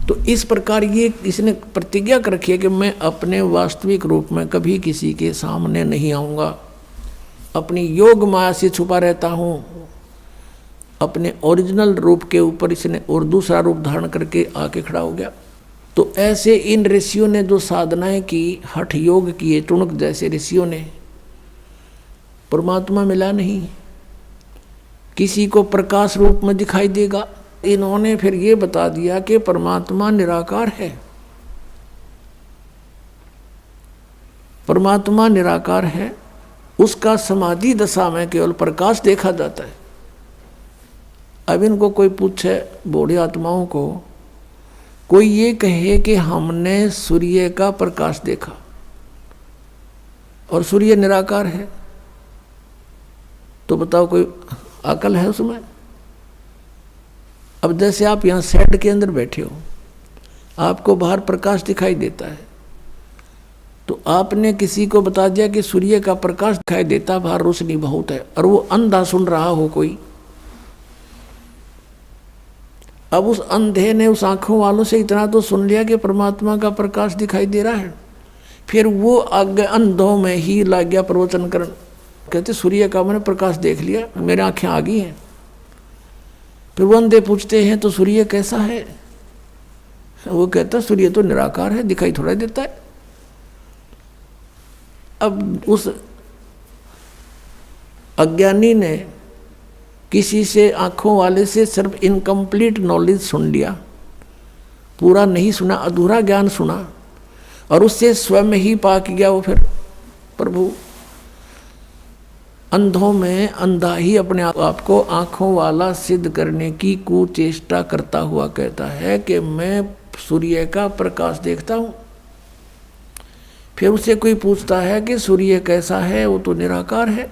तो इस प्रकार ये इसने प्रतिज्ञा कर रखी है कि मैं अपने वास्तविक रूप में कभी किसी के सामने नहीं आऊँगा, अपनी योग माया से छुपा रहता हूँ। अपने ओरिजिनल रूप के ऊपर इसने और दूसरा रूप धारण करके आके खड़ा हो गया। तो ऐसे इन ऋषियों ने जो साधनाएं की, हठ योग किए, टुणक जैसे ऋषियों ने, परमात्मा मिला नहीं, किसी को प्रकाश रूप में दिखाई देगा। इन्होंने फिर ये बता दिया कि परमात्मा निराकार है, परमात्मा निराकार है, उसका समाधि दशा में केवल प्रकाश देखा जाता है। अब इनको कोई पूछे, बूढ़ी आत्माओं को, कोई ये कहे कि हमने सूर्य का प्रकाश देखा और सूर्य निराकार है, तो बताओ कोई अकल है उसमें? अब जैसे आप यहाँ शेड के अंदर बैठे हो, आपको बाहर प्रकाश दिखाई देता है, तो तो आपने किसी को बता दिया कि सूर्य का प्रकाश दिखाई देता, बाहर रोशनी बहुत है, और वो अंधा सुन रहा हो कोई। अब उस अंधे ने उस आंखों वालों से इतना तो सुन लिया कि परमात्मा का प्रकाश दिखाई दे रहा है, फिर वो आगे अंधों में ही लग गया प्रवचन करने। कहते सूर्य का मैंने प्रकाश देख लिया, मेरी आंखें आ गई हैं। फिर वो अंधे पूछते हैं तो सूर्य कैसा है? वो कहता सूर्य तो निराकार है, दिखाई थोड़ा देता है। अब उस अज्ञानी ने किसी से, आंखों वाले से सिर्फ इनकम्प्लीट नॉलेज सुन लिया, पूरा नहीं सुना, अधूरा ज्ञान सुना, और उससे स्वयं ही पाक गया वो। फिर प्रभु अंधों में अंधा ही अपने आप को आंखों वाला सिद्ध करने की कुचेष्टा करता हुआ कहता है कि मैं सूर्य का प्रकाश देखता हूँ। फिर उससे कोई पूछता है कि सूर्य कैसा है? वो तो निराकार है,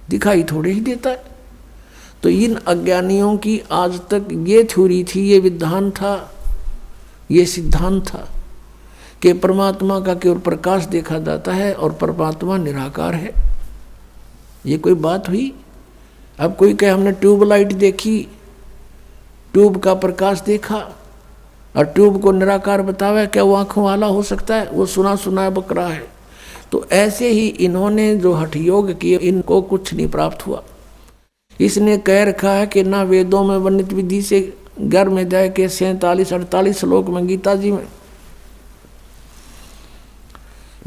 दिखाई थोड़े ही देता है। तो इन अज्ञानियों की आज तक ये थ्योरी थी, ये विधान था, ये सिद्धांत था कि परमात्मा का केवल प्रकाश देखा जाता है और परमात्मा निराकार है। ये कोई बात हुई? अब कोई कहे हमने ट्यूबलाइट देखी, ट्यूब का प्रकाश देखा, और ट्यूब को निराकार बतावे, क्या वो आंखों वाला हो सकता है? वो सुना सुना बकरा है। तो ऐसे ही इन्होंने जो हठ योग किए, इनको कुछ नहीं प्राप्त हुआ। इसने कह रखा है कि ना वेदों में वर्णित विधि से 11वें अध्याय के 47-48 श्लोक में गीता जी में,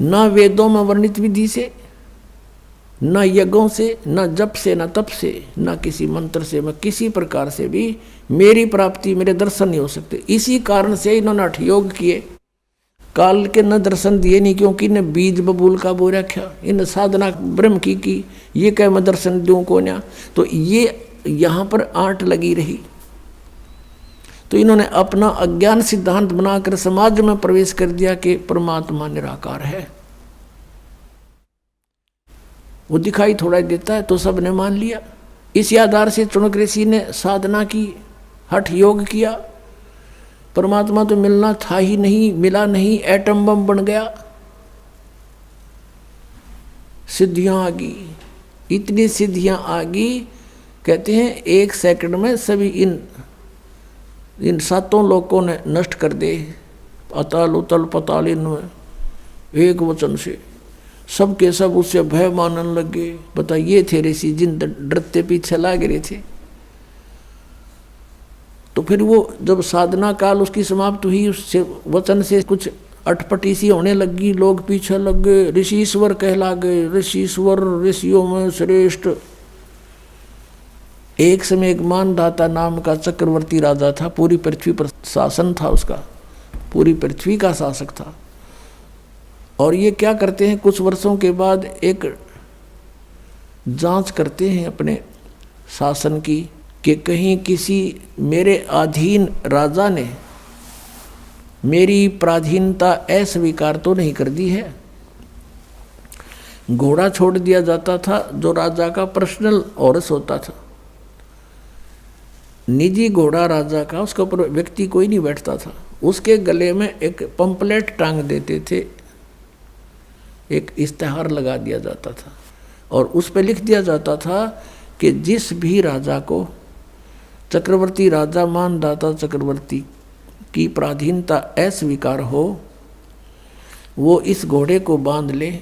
ना वेदों में वर्णित विधि से, न यज्ञों से, न जप से, न तप से, न किसी मंत्र से, मैं किसी प्रकार से भी मेरी प्राप्ति, मेरे दर्शन नहीं हो सकते। इसी कारण से इन्होंने हठ योग किए, काल के न दर्शन दिए नहीं, क्योंकि इन्हें बीज बबूल का बोरा क्या, इन साधना ब्रह्म की ये कह मैं दर्शन दूँ को ना। तो ये यहाँ पर आंट लगी रही। तो इन्होंने अपना अज्ञान सिद्धांत बनाकर समाज में प्रवेश कर दिया कि परमात्मा निराकार है, वो दिखाई थोड़ा देता है, तो सबने मान लिया। इसी आधार से चाणक्य ऋषि ने साधना की, हठ योग किया। परमात्मा तो मिलना था ही नहीं, मिला नहीं, एटम बम बन गया, सिद्धियां आ गई, इतनी सिद्धियां आ गई, कहते हैं 1 सेकंड में सभी इन 7 लोगों ने नष्ट कर दे, अतल उतल पताल, इनमें एक वचन से सब के सब उससे भय मानने लगे। बताइए थे ऋषि जिन डरते पीछे लाग रहे थे। तो फिर वो जब साधना काल उसकी समाप्त हुई, उससे वचन से कुछ अटपटी सी होने लगी, लोग पीछे लग गए, ऋषिश्वर कहला गए, ऋषिश्वर ऋषियों में श्रेष्ठ। एक समय एक मानधाता नाम का चक्रवर्ती राजा था, पूरी पृथ्वी पर शासन था उसका, पूरी पृथ्वी का शासक था। और ये क्या करते हैं, कुछ वर्षों के बाद एक जांच करते हैं अपने शासन की कि कहीं किसी मेरे अधीन राजा ने मेरी पराधीनता अस्वीकार तो नहीं कर दी है। घोड़ा छोड़ दिया जाता था जो राजा का पर्सनल औरस होता था, निजी घोड़ा राजा का, उसके ऊपर व्यक्ति कोई नहीं बैठता था। उसके गले में एक पंपलेट टांग देते थे, एक इश्तेहार लगा दिया जाता था, और उस पर लिख दिया जाता था कि जिस भी राजा को चक्रवर्ती राजा मानधाता चक्रवर्ती की पराधीनता अस्वीकार हो, वो इस घोड़े को बांध ले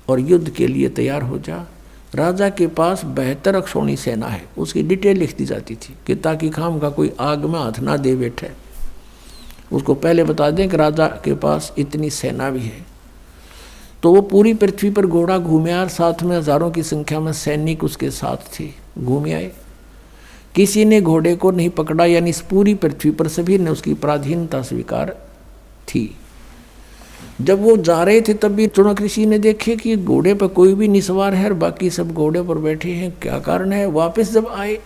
और युद्ध के लिए तैयार हो जा। राजा के पास 72 अक्षौणी सेना है, उसकी डिटेल लिख दी जाती थी कि ताकि खाम का कोई आग में हाथ ना दे बैठे, उसको पहले बता दें कि राजा के पास इतनी सेना भी है। तो वो पूरी पृथ्वी पर घोड़ा घूमे आए, साथ में हजारों की संख्या में सैनिक उसके साथ थे, घूमे आए। किसी ने घोड़े को नहीं पकड़ा, यानी इस पूरी पृथ्वी पर सभी ने उसकी पराधीनता स्वीकार थी। जब वो जा रहे थे तब भी चाणक्य ऋषि ने देखे कि घोड़े पर कोई भी नहीं सवार है और बाकी सब घोड़े पर बैठे हैं, क्या कारण है। वापस जब आए,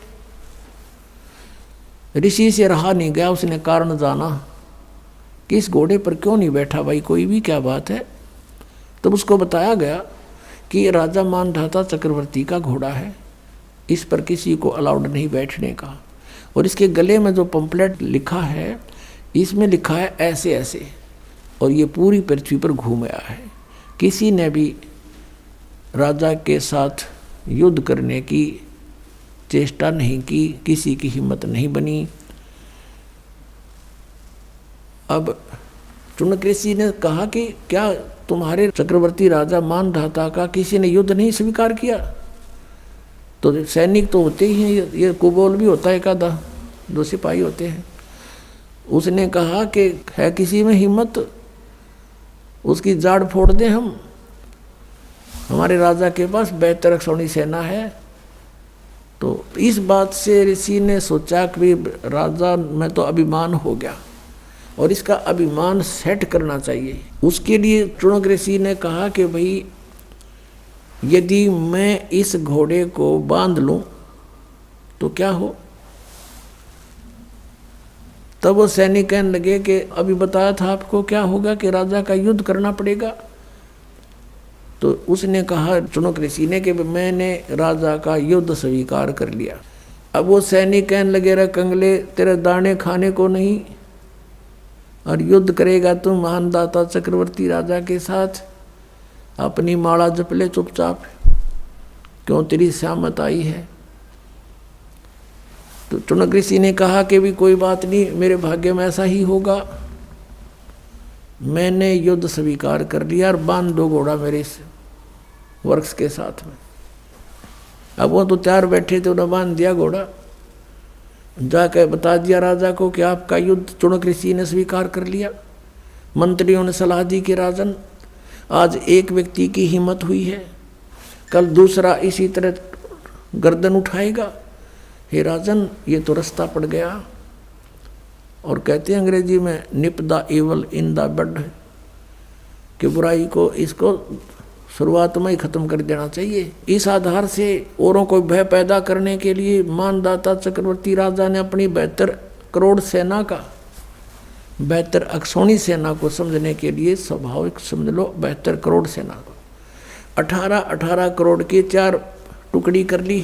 ऋषि से रहा नहीं गया, उसने कारण जाना कि इस घोड़े पर क्यों नहीं बैठा भाई कोई भी, क्या बात है। तब उसको बताया गया कि राजा मानधाता चक्रवर्ती का घोड़ा है, इस पर किसी को अलाउड नहीं बैठने का। और इसके गले में जो पंपलेट लिखा है, इसमें लिखा है ऐसे ऐसे, और ये पूरी पृथ्वी पर घूम आया है। किसी ने भी राजा के साथ युद्ध करने की चेष्टा नहीं की, किसी की हिम्मत नहीं बनी। अब चुनक ऋषि ने कहा कि क्या तुम्हारे चक्रवर्ती राजा मानधाता का किसी ने युद्ध नहीं स्वीकार किया? तो सैनिक तो होते ही हैं, ये कुबोल भी होता है, एक आधा 2 सिपाही होते हैं। उसने कहा कि है किसी में हिम्मत, उसकी जाड़ फोड़ दें हम। हमारे राजा के पास 72 अक्षौणी सेना है। तो इस बात से ऋषि ने सोचा कि राजा में तो अभिमान हो गया और इसका अभिमान सेट करना चाहिए। उसके लिए चुनक ऋषि ने कहा कि भाई यदि मैं इस घोड़े को बांध लूं तो क्या हो? तब वो सैनिक कहने लगे कि अभी बताया था आपको क्या होगा कि राजा का युद्ध करना पड़ेगा। तो उसने कहा चुनक ऋषि ने कि मैंने राजा का युद्ध स्वीकार कर लिया। अब वो सैनिक कहने लगे रे कंगले, तेरे दाने खाने को नहीं और युद्ध करेगा तुम महानदाता चक्रवर्ती राजा के साथ? अपनी माला जप ले चुपचाप, क्यों तेरी सहमत आई है? तो चुनक ऋषि ने कहा कि भी कोई बात नहीं, मेरे भाग्य में ऐसा ही होगा। मैंने युद्ध स्वीकार कर लिया और बांध दो घोड़ा मेरे इस वृक्ष के साथ में। अब वो तो तैयार बैठे थे, उन्हें बांध दिया घोड़ा, जाकर बता दिया राजा को कि आपका युद्ध चुनक ऋषि ने स्वीकार कर लिया। मंत्रियों ने सलाह दी कि राजन, आज एक व्यक्ति की हिम्मत हुई है, कल दूसरा इसी तरह गर्दन उठाएगा। हे राजन, ये तो रास्ता पड़ गया। और कहते हैं अंग्रेजी में nip the evil in the bud, कि बुराई को इसको शुरुआत में ही खत्म कर देना चाहिए। इस आधार से औरों को भय पैदा करने के लिए मानदाता चक्रवर्ती राजा ने अपनी 72 करोड़ सेना का, 72 अक्षौणी सेना को समझने के लिए स्वाभाविक समझ लो 72 करोड़ सेना को 18 करोड़ की 4 टुकड़ी कर ली।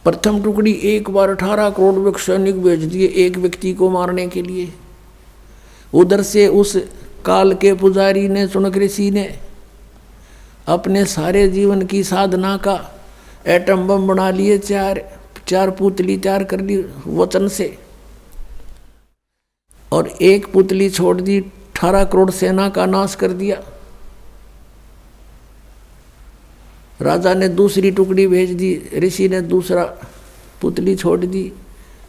प्रथम टुकड़ी एक बार 18 करोड़ सैनिक भेज दिए एक व्यक्ति को मारने के लिए। उधर से उस काल के पुजारी ने, चुनक ऋषि ने अपने सारे जीवन की साधना का एटम बम बना लिए, 4 पुतली तैयार कर ली वचन से, और एक पुतली छोड़ दी, 18 करोड़ सेना का नाश कर दिया। राजा ने दूसरी टुकड़ी भेज दी, ऋषि ने दूसरा पुतली छोड़ दी,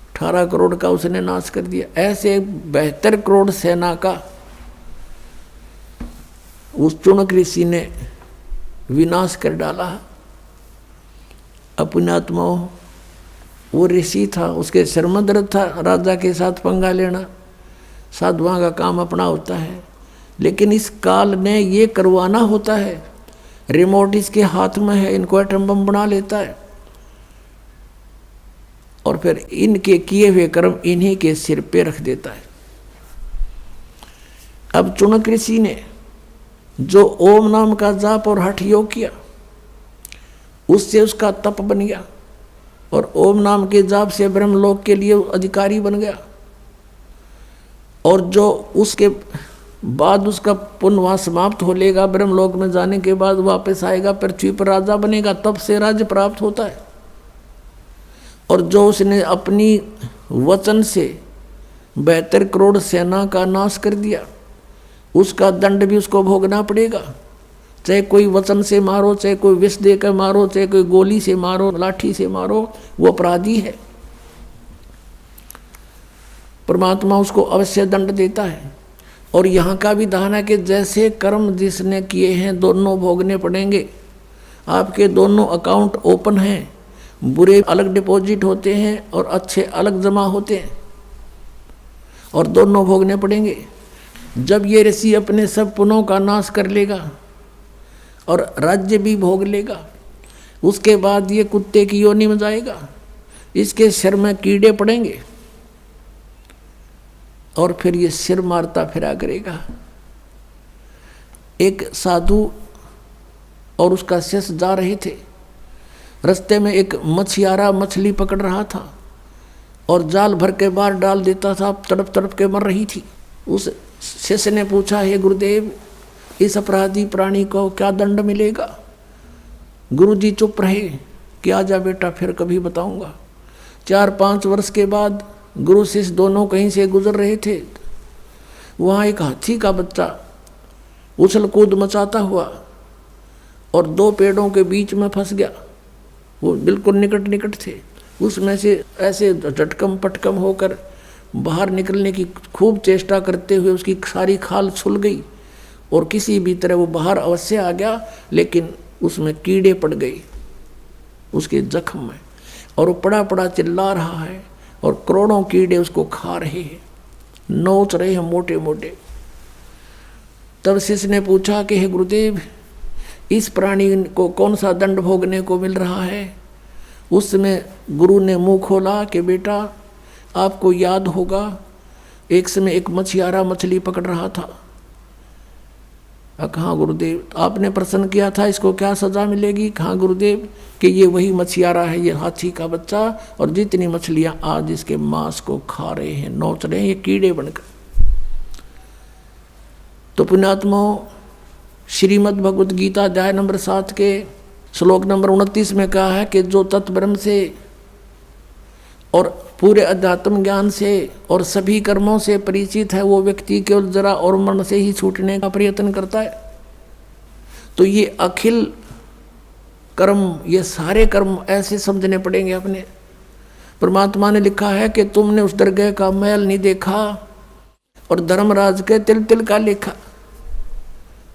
18 करोड़ का उसने नाश कर दिया। ऐसे 72 करोड़ सेना का उस चुनक ऋषि ने विनाश कर डाला। अपनी आत्माओं, वो ऋषि था, उसके सिर में दर्द था राजा के साथ पंगा लेना। साधुओं का काम अपना होता है, लेकिन इस काल ने ये करवाना होता है। रिमोट इसके हाथ में है, इनको एटम बम बना लेता है और फिर इनके किए हुए कर्म इन्हीं के सिर पे रख देता है। अब चुनक ऋषि ने जो ओम नाम का जाप और हठ योग किया, उससे उसका तप बन गया और ओम नाम के जाप से ब्रह्मलोक के लिए अधिकारी बन गया। और जो उसके बाद उसका पुण्य वहाँ समाप्त हो लेगा, ब्रह्मलोक में जाने के बाद वापस आएगा, पृथ्वी पर राजा बनेगा, तब से राज्य प्राप्त होता है। और जो उसने अपनी वचन से 72 करोड़ सेना का नाश कर दिया, उसका दंड भी उसको भोगना पड़ेगा। चाहे कोई वचन से मारो, चाहे कोई विष देकर मारो, चाहे कोई गोली से मारो, लाठी से मारो, वो अपराधी है। परमात्मा उसको अवश्य दंड देता है। और यहाँ का भी विधान है कि जैसे कर्म जिसने किए हैं दोनों भोगने पड़ेंगे। आपके दोनों अकाउंट ओपन हैं, बुरे अलग डिपॉजिट होते हैं और अच्छे अलग जमा होते हैं, और दोनों भोगने पड़ेंगे। जब ये ऋषि अपने सब पुण्यों का नाश कर लेगा और राज्य भी भोग लेगा, उसके बाद ये कुत्ते की योनि में जाएगा, इसके सिर में कीड़े पड़ेंगे और फिर ये सिर मारता फिरा करेगा। एक साधु और उसका शिष्य जा रहे थे, रास्ते में एक मछियारा मछली पकड़ रहा था और जाल भर के बाहर डाल देता था, तड़प तड़प के मर रही थी। उस शिष्य ने पूछा, हे गुरुदेव, इस अपराधी प्राणी को क्या दंड मिलेगा? गुरु जी चुप रहे कि आजा बेटा, फिर कभी बताऊंगा। 4-5 वर्ष के बाद गुरु शिष्य दोनों कहीं से गुजर रहे थे। वहाँ एक हाथी का बच्चा उछल कूद मचाता हुआ और 2 पेड़ों के बीच में फंस गया। वो बिल्कुल निकट निकट थे। उसमें से ऐसे झटकम पटकम होकर बाहर निकलने की खूब चेष्टा करते हुए उसकी सारी खाल छुल गई और किसी भी तरह वो बाहर अवश्य आ गया, लेकिन उसमें कीड़े पड़ गए उसके जख्म में, और वो पड़ा पड़ा चिल्ला रहा है और करोड़ों कीड़े उसको खा रहे हैं, नोच रहे हैं मोटे मोटे। तब शिष्य ने पूछा कि हे गुरुदेव, इस प्राणी को कौन सा दंड भोगने को मिल रहा है? उस समय गुरु ने मुंह खोला कि बेटा, आपको याद होगा एक समय एक मछियारा मछली पकड़ रहा था। कहाँ गुरुदेव, आपने प्रश्न किया था इसको क्या सजा मिलेगी? कहाँ गुरुदेव, कि ये वही मछियारा है, ये हाथी का बच्चा, और जितनी मछलियां आज इसके मांस को खा रहे हैं, नोच रहे हैं, ये कीड़े बनकर। तो पुण्यात्माओं, श्रीमद् भगवद गीता अध्याय नंबर 7 के श्लोक नंबर 29 में कहा है कि जो तत्ब्रह्म से और पूरे अध्यात्म ज्ञान से और सभी कर्मों से परिचित है, वो व्यक्ति केवल जरा और मरण से ही छूटने का प्रयत्न करता है। तो ये अखिल कर्म, ये सारे कर्म ऐसे समझने पड़ेंगे अपने। परमात्मा ने लिखा है कि तुमने उस दरगाह का मैल नहीं देखा और धर्मराज के तिल तिल का लेखा।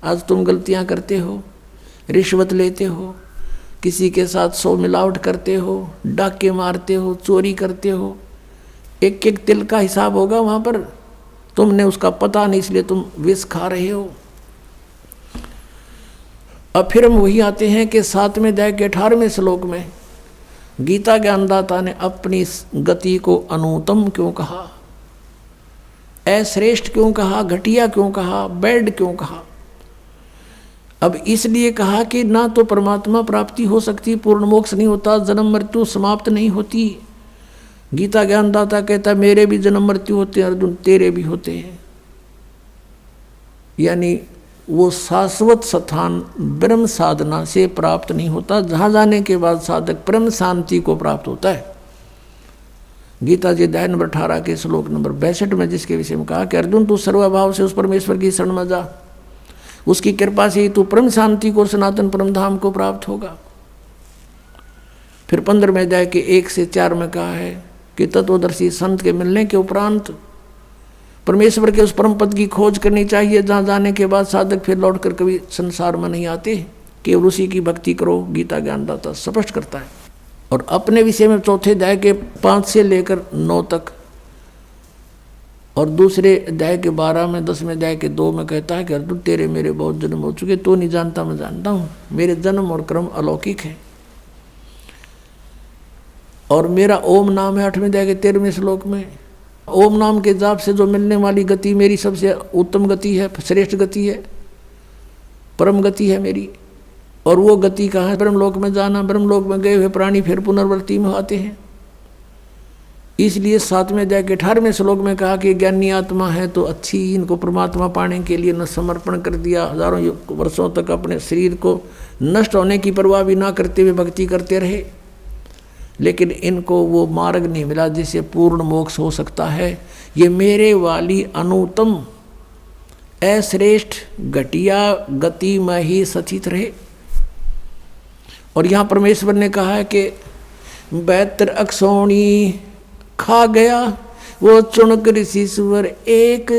आज तुम गलतियां करते हो, रिश्वत लेते हो, किसी के साथ 100 मिलावट करते हो, डाके मारते हो, चोरी करते हो, एक एक तिल का हिसाब होगा वहाँ पर। तुमने उसका पता नहीं, इसलिए तुम विष खा रहे हो। अब फिर हम वही आते हैं कि 7वें अध्याय के 18वें श्लोक में गीता ज्ञानदाता ने अपनी गति को अनुत्तम क्यों कहा, अश्रेष्ठ क्यों कहा, घटिया क्यों कहा, बैड क्यों कहा? अब इसलिए कहा कि ना तो परमात्मा प्राप्ति हो सकती, पूर्ण मोक्ष नहीं होता, जन्म मृत्यु समाप्त नहीं होती। गीता ज्ञानदाता कहता है मेरे भी जन्म मृत्यु होते हैं अर्जुन, तेरे भी होते हैं। यानी वो शाश्वत स्थान ब्रह्म साधना से प्राप्त नहीं होता, जहाँ जाने के बाद साधक ब्रह्म शांति को प्राप्त होता है। गीता जी अध्याय नंबर 18 के श्लोक नंबर 62 में जिसके विषय में कहा कि अर्जुन तू सर्वभाव से उस परमेश्वर की शरण में जा, उसकी कृपा से ही तू परम शांति को, सनातन परम धाम को प्राप्त होगा। फिर 15वें अध्याय के 1 से 4 में कहा है कि तत्वदर्शी संत के मिलने के उपरांत परमेश्वर के उस परम पद की खोज करनी चाहिए, जहाँ जाने के बाद साधक फिर लौटकर कभी संसार में नहीं आते, केवल उसी की भक्ति करो, गीता ज्ञानदाता स्पष्ट करता है। और अपने विषय में 4थे अध्याय के 5 से लेकर 9 तक और दूसरे अध्याय के 12 में 10वें अध्याय के 2 में कहता है कि अर्जुन तेरे मेरे बहुत जन्म हो चुके, तो नहीं जानता मैं जानता हूँ, मेरे जन्म और कर्म अलौकिक है। और मेरा ओम नाम है 8वें अध्याय के 13वें श्लोक में। ओम नाम के जाप से जो मिलने वाली गति मेरी सबसे उत्तम गति है, श्रेष्ठ गति है, परम गति है मेरी। और वो गति कहाँ है? ब्रह्मलोक में जाना। ब्रह्मलोक में गए हुए प्राणी फिर पुनर्वृत्ति में आते हैं। इसलिए 7वें अध्याय के 18वें श्लोक में कहा कि ज्ञानी आत्मा है तो अच्छी, इनको परमात्मा पाने के लिए न समर्पण कर दिया, हजारों वर्षों तक अपने शरीर को नष्ट होने की परवाह भी ना करते हुए भक्ति करते रहे, लेकिन इनको वो मार्ग नहीं मिला जिससे पूर्ण मोक्ष हो सकता है। ये मेरे वाली अनुत्तम अश्रेष्ठ घटिया गति में ही सचित रहे। और यहाँ परमेश्वर ने कहा है कि 72 अक्षौणी खा गया वो चुनक ऋषिश्वर एक,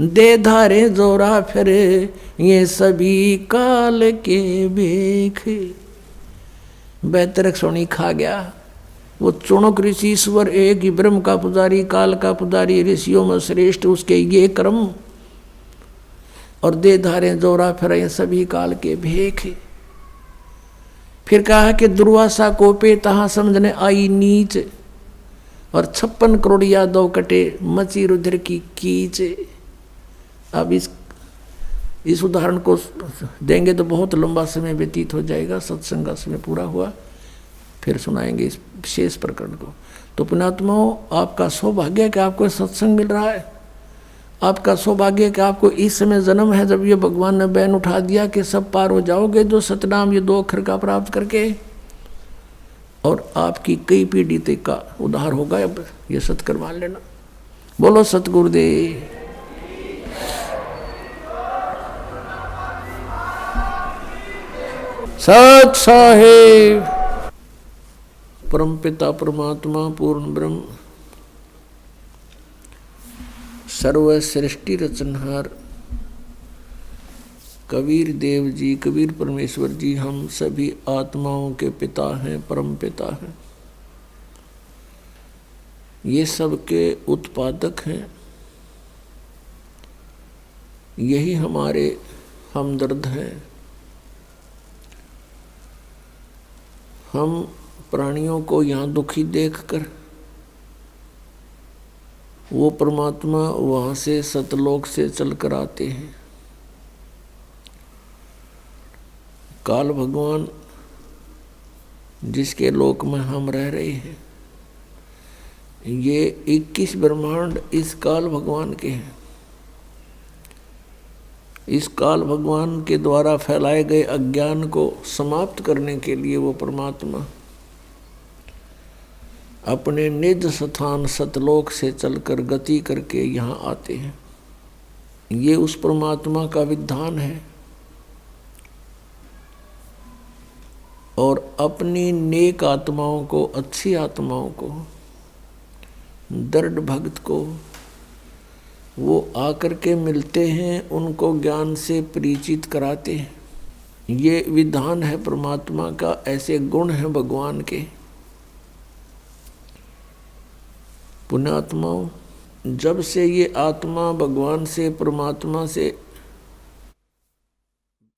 दे धारे जोरा फिर ये सभी काल के बेख। 72 अक्षौणी खा गया वो चुनक ऋषिश्वर एक ही, ब्रह्म का पुजारी, काल का पुजारी, ऋषियों में श्रेष्ठ उसके ये कर्म, और दे धारे जोरा फिर ये सभी काल के भेख। फिर कहा कि दुर्वासा कोपे तहाँ समझने आई नीच, और 56 करोड़ यादव कटे मची रुधिर की कीच। अब इस उदाहरण को देंगे तो बहुत लंबा समय व्यतीत हो जाएगा, सत्संग का समय पूरा हुआ, फिर सुनाएंगे इस विशेष प्रकरण को। तो पुण्यात्माओं, आपका सौभाग्य है कि आपको सत्संग मिल रहा है। आपका सौभाग्य है कि आपको इस समय जन्म है जब ये भगवान ने बैन उठा दिया कि सब पार हो जाओगे जो सतनाम ये 2 अक्षर का प्राप्त करके, और आपकी कई पीढ़ी तक का उद्धार होगा। अब ये सत्कर मान लेना। बोलो सतगुरुदेव। सत साहेब। परमपिता परमात्मा पूर्ण ब्रह्म सर्व सृष्टि रचनहार कबीर देव जी, कबीर परमेश्वर जी हम सभी आत्माओं के पिता हैं, परम पिता हैं। ये सब के उत्पादक हैं। यही हमारे हमदर्द हैं। हम प्राणियों को यहाँ दुखी देखकर वो परमात्मा वहाँ से सतलोक से चलकर आते हैं। काल भगवान जिसके लोक में हम रह रहे हैं, ये 21 ब्रह्मांड इस काल भगवान के हैं। इस काल भगवान के द्वारा फैलाए गए अज्ञान को समाप्त करने के लिए वो परमात्मा अपने निज स्थान सतलोक से चलकर गति करके यहाँ आते हैं। ये उस परमात्मा का विधान है। और अपनी नेक आत्माओं को, अच्छी आत्माओं को, दृढ़ भक्त को वो आकर के मिलते हैं, उनको ज्ञान से परिचित कराते हैं। ये विधान है परमात्मा का, ऐसे गुण हैं भगवान के। पुण्यात्माओं, जब से ये आत्मा भगवान से, परमात्मा से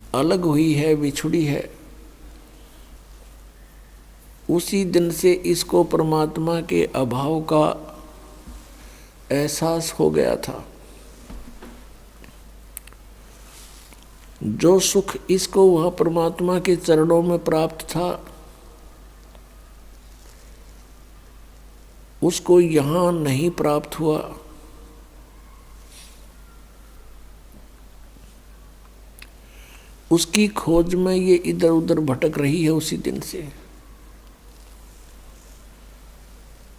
अलग हुई है, बिछुड़ी है, उसी दिन से इसको परमात्मा के अभाव का एहसास हो गया था। जो सुख इसको वह परमात्मा के चरणों में प्राप्त था, उसको यहाँ नहीं प्राप्त हुआ। उसकी खोज में ये इधर उधर भटक रही है उसी दिन से।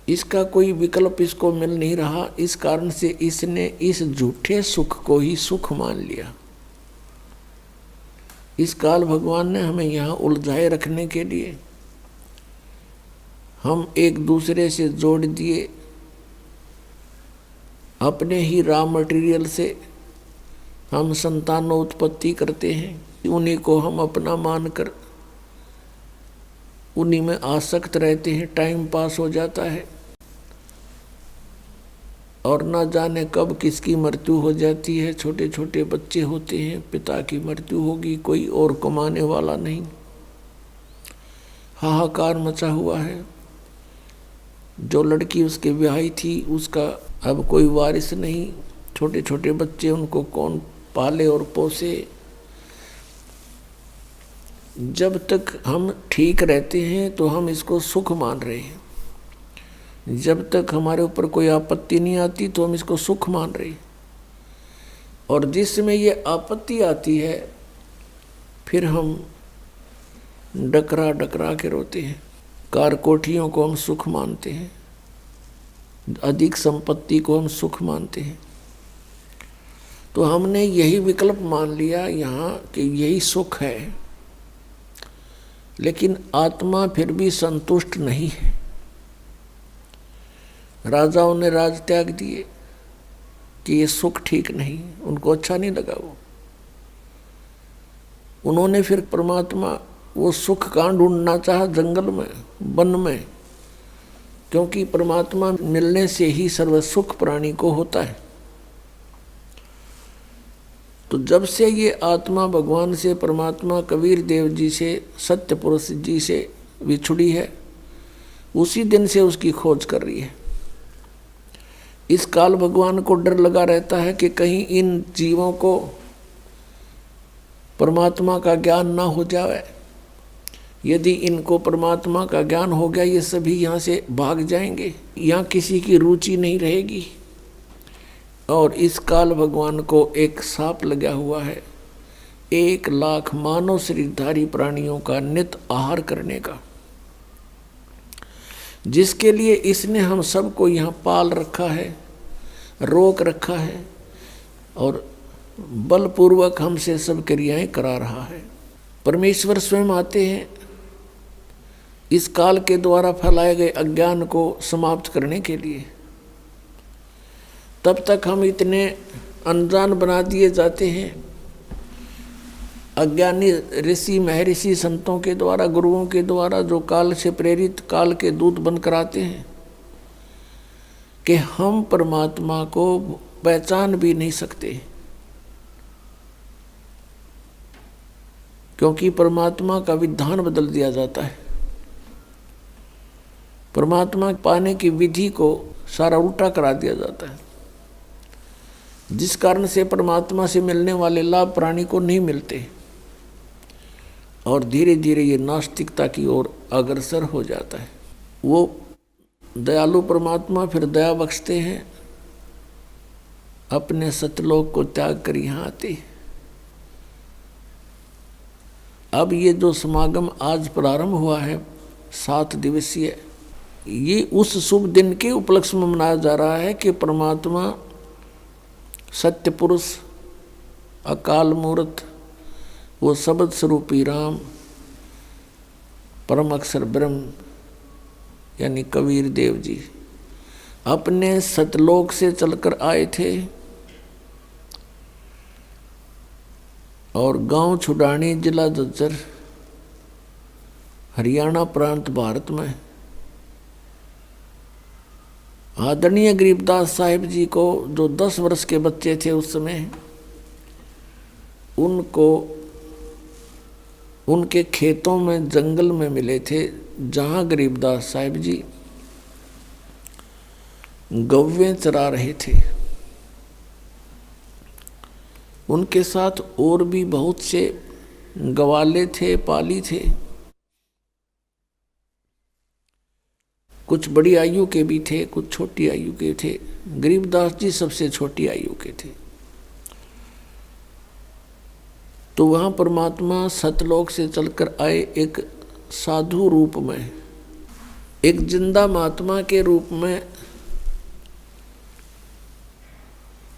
इसका कोई विकल्प इसको मिल नहीं रहा। इस कारण से इसने इस झूठे सुख को ही सुख मान लिया। इस काल भगवान ने हमें यहाँ उलझाए रखने के लिए हम एक दूसरे से जोड़ दिए। अपने ही रॉ मटेरियल से हम संतानोत्पत्ति करते हैं। उन्हीं को हम अपना मानकर उन्हीं में आसक्त रहते हैं। टाइम पास हो जाता है और ना जाने कब किसकी मृत्यु हो जाती है। छोटे छोटे बच्चे होते हैं, पिता की मृत्यु होगी, कोई और कमाने वाला नहीं। हाहाकार मचा हुआ है। जो लड़की उसके ब्याही थी, उसका अब कोई वारिस नहीं। छोटे छोटे बच्चे, उनको कौन पाले और पोसे। जब तक हम ठीक रहते हैं तो हम इसको सुख मान रहे हैं। जब तक हमारे ऊपर कोई आपत्ति नहीं आती तो हम इसको सुख मान रहे हैं। और जिस समय ये आपत्ति आती है, फिर हम डकरा डकरा के रोते हैं। कार कोठियों को हम सुख मानते हैं, अधिक संपत्ति को हम सुख मानते हैं। तो हमने यही विकल्प मान लिया यहाँ कि यही सुख है। लेकिन आत्मा फिर भी संतुष्ट नहीं है। राजाओं ने राज त्याग दिए कि ये सुख ठीक नहीं, उनको अच्छा नहीं लगा वो। उन्होंने फिर परमात्मा वो सुख कहाँ ढूंढना चाहा? जंगल में, वन में। क्योंकि परमात्मा मिलने से ही सर्व सुख प्राणी को होता है। तो जब से ये आत्मा भगवान से, परमात्मा कबीर देव जी से, सत्य पुरुष जी से विछुड़ी है, उसी दिन से उसकी खोज कर रही है। इस काल भगवान को डर लगा रहता है कि कहीं इन जीवों को परमात्मा का ज्ञान ना हो जाए। यदि इनको परमात्मा का ज्ञान हो गया, ये सभी यहाँ से भाग जाएंगे। यहाँ किसी की रुचि नहीं रहेगी। और इस काल भगवान को एक साप लगा हुआ है 1,00,000 मानव शरीरधारी प्राणियों का नित आहार करने का, जिसके लिए इसने हम सबको यहाँ पाल रखा है, रोक रखा है और बलपूर्वक हमसे सब क्रियाएं करा रहा है। परमेश्वर स्वयं आते हैं इस काल के द्वारा फैलाए गए अज्ञान को समाप्त करने के लिए। तब तक हम इतने अनजान बना दिए जाते हैं अज्ञानी ऋषि महर्षि संतों के द्वारा, गुरुओं के द्वारा, जो काल से प्रेरित काल के दूत बनकर आते हैं, कि हम परमात्मा को पहचान भी नहीं सकते, क्योंकि परमात्मा का विधान बदल दिया जाता है। परमात्मा पाने की विधि को सारा उल्टा करा दिया जाता है, जिस कारण से परमात्मा से मिलने वाले लाभ प्राणी को नहीं मिलते और धीरे धीरे ये नास्तिकता की ओर अग्रसर हो जाता है। वो दयालु परमात्मा फिर दया बख्शते हैं, अपने सतलोक को त्याग कर यहाँ आते। अब ये जो समागम आज प्रारंभ हुआ है 7 दिवसीय, ये उस शुभ दिन के उपलक्ष्य में मनाया जा रहा है कि परमात्मा सत्य पुरुष अकाल मूर्त वो शब्द स्वरूपी राम परम अक्षर ब्रह्म यानी कबीर देव जी अपने सतलोक से चलकर आए थे और गांव छुडानी जिला झज्जर हरियाणा प्रांत भारत में आदरणीय गरीबदास साहिब जी को, जो 10 वर्ष के बच्चे थे उस समय, उनको उनके खेतों में जंगल में मिले थे, जहाँ गरीबदास साहिब जी गौवें चरा रहे थे। उनके साथ और भी बहुत से गवाले थे, पाली थे, कुछ बड़ी आयु के भी थे, कुछ छोटी आयु के थे। गरीबदास जी सबसे छोटी आयु के थे। तो वहाँ परमात्मा सतलोक से चलकर आए एक साधु रूप में, एक जिंदा महात्मा के रूप में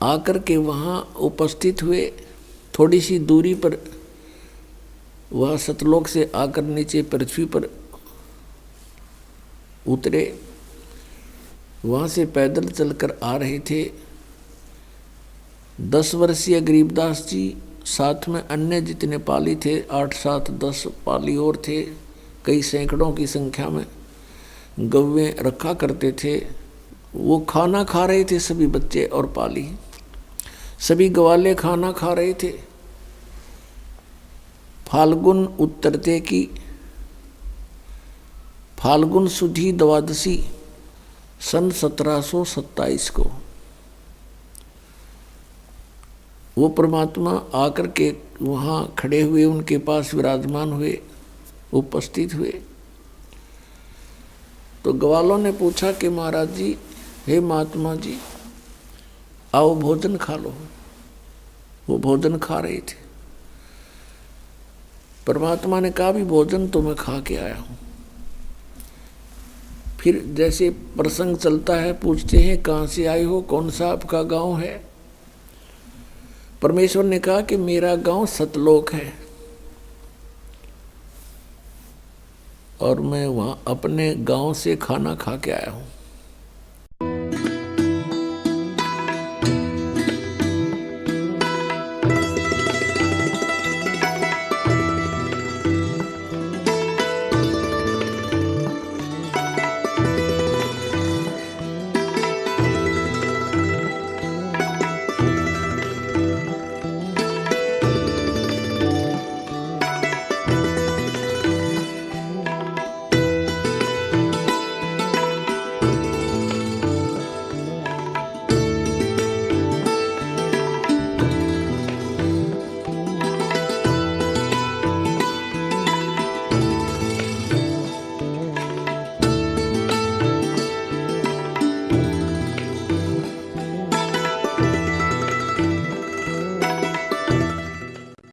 आकर के वहाँ उपस्थित हुए। थोड़ी सी दूरी पर वह सतलोक से आकर नीचे पृथ्वी पर उतरे। वहाँ से पैदल चलकर आ रहे थे। 10 वर्षीय गरीबदास जी, साथ में अन्य जितने पाली थे 8, 7, 10 पाली और थे, कई सैकड़ों की संख्या में गौवें रखा करते थे। वो खाना खा रहे थे, सभी बच्चे और पाली, सभी ग्वाले खाना खा रहे थे। फाल्गुन उत्तरते की फाल्गुन सुधी द्वादशी सन 1727 को वो परमात्मा आकर के वहाँ खड़े हुए, उनके पास विराजमान हुए, उपस्थित हुए। तो ग्वालों ने पूछा कि महाराज जी, हे महात्मा जी, आओ भोजन खा लो। वो भोजन खा रहे थे। परमात्मा ने कहा, भी भोजन तो मैं खा के आया हूँ। फिर जैसे प्रसंग चलता है, पूछते हैं कहाँ से आए हो, कौन सा आपका गांव है। परमेश्वर ने कहा कि मेरा गांव सतलोक है और मैं वहाँ अपने गांव से खाना खा के आया हूँ।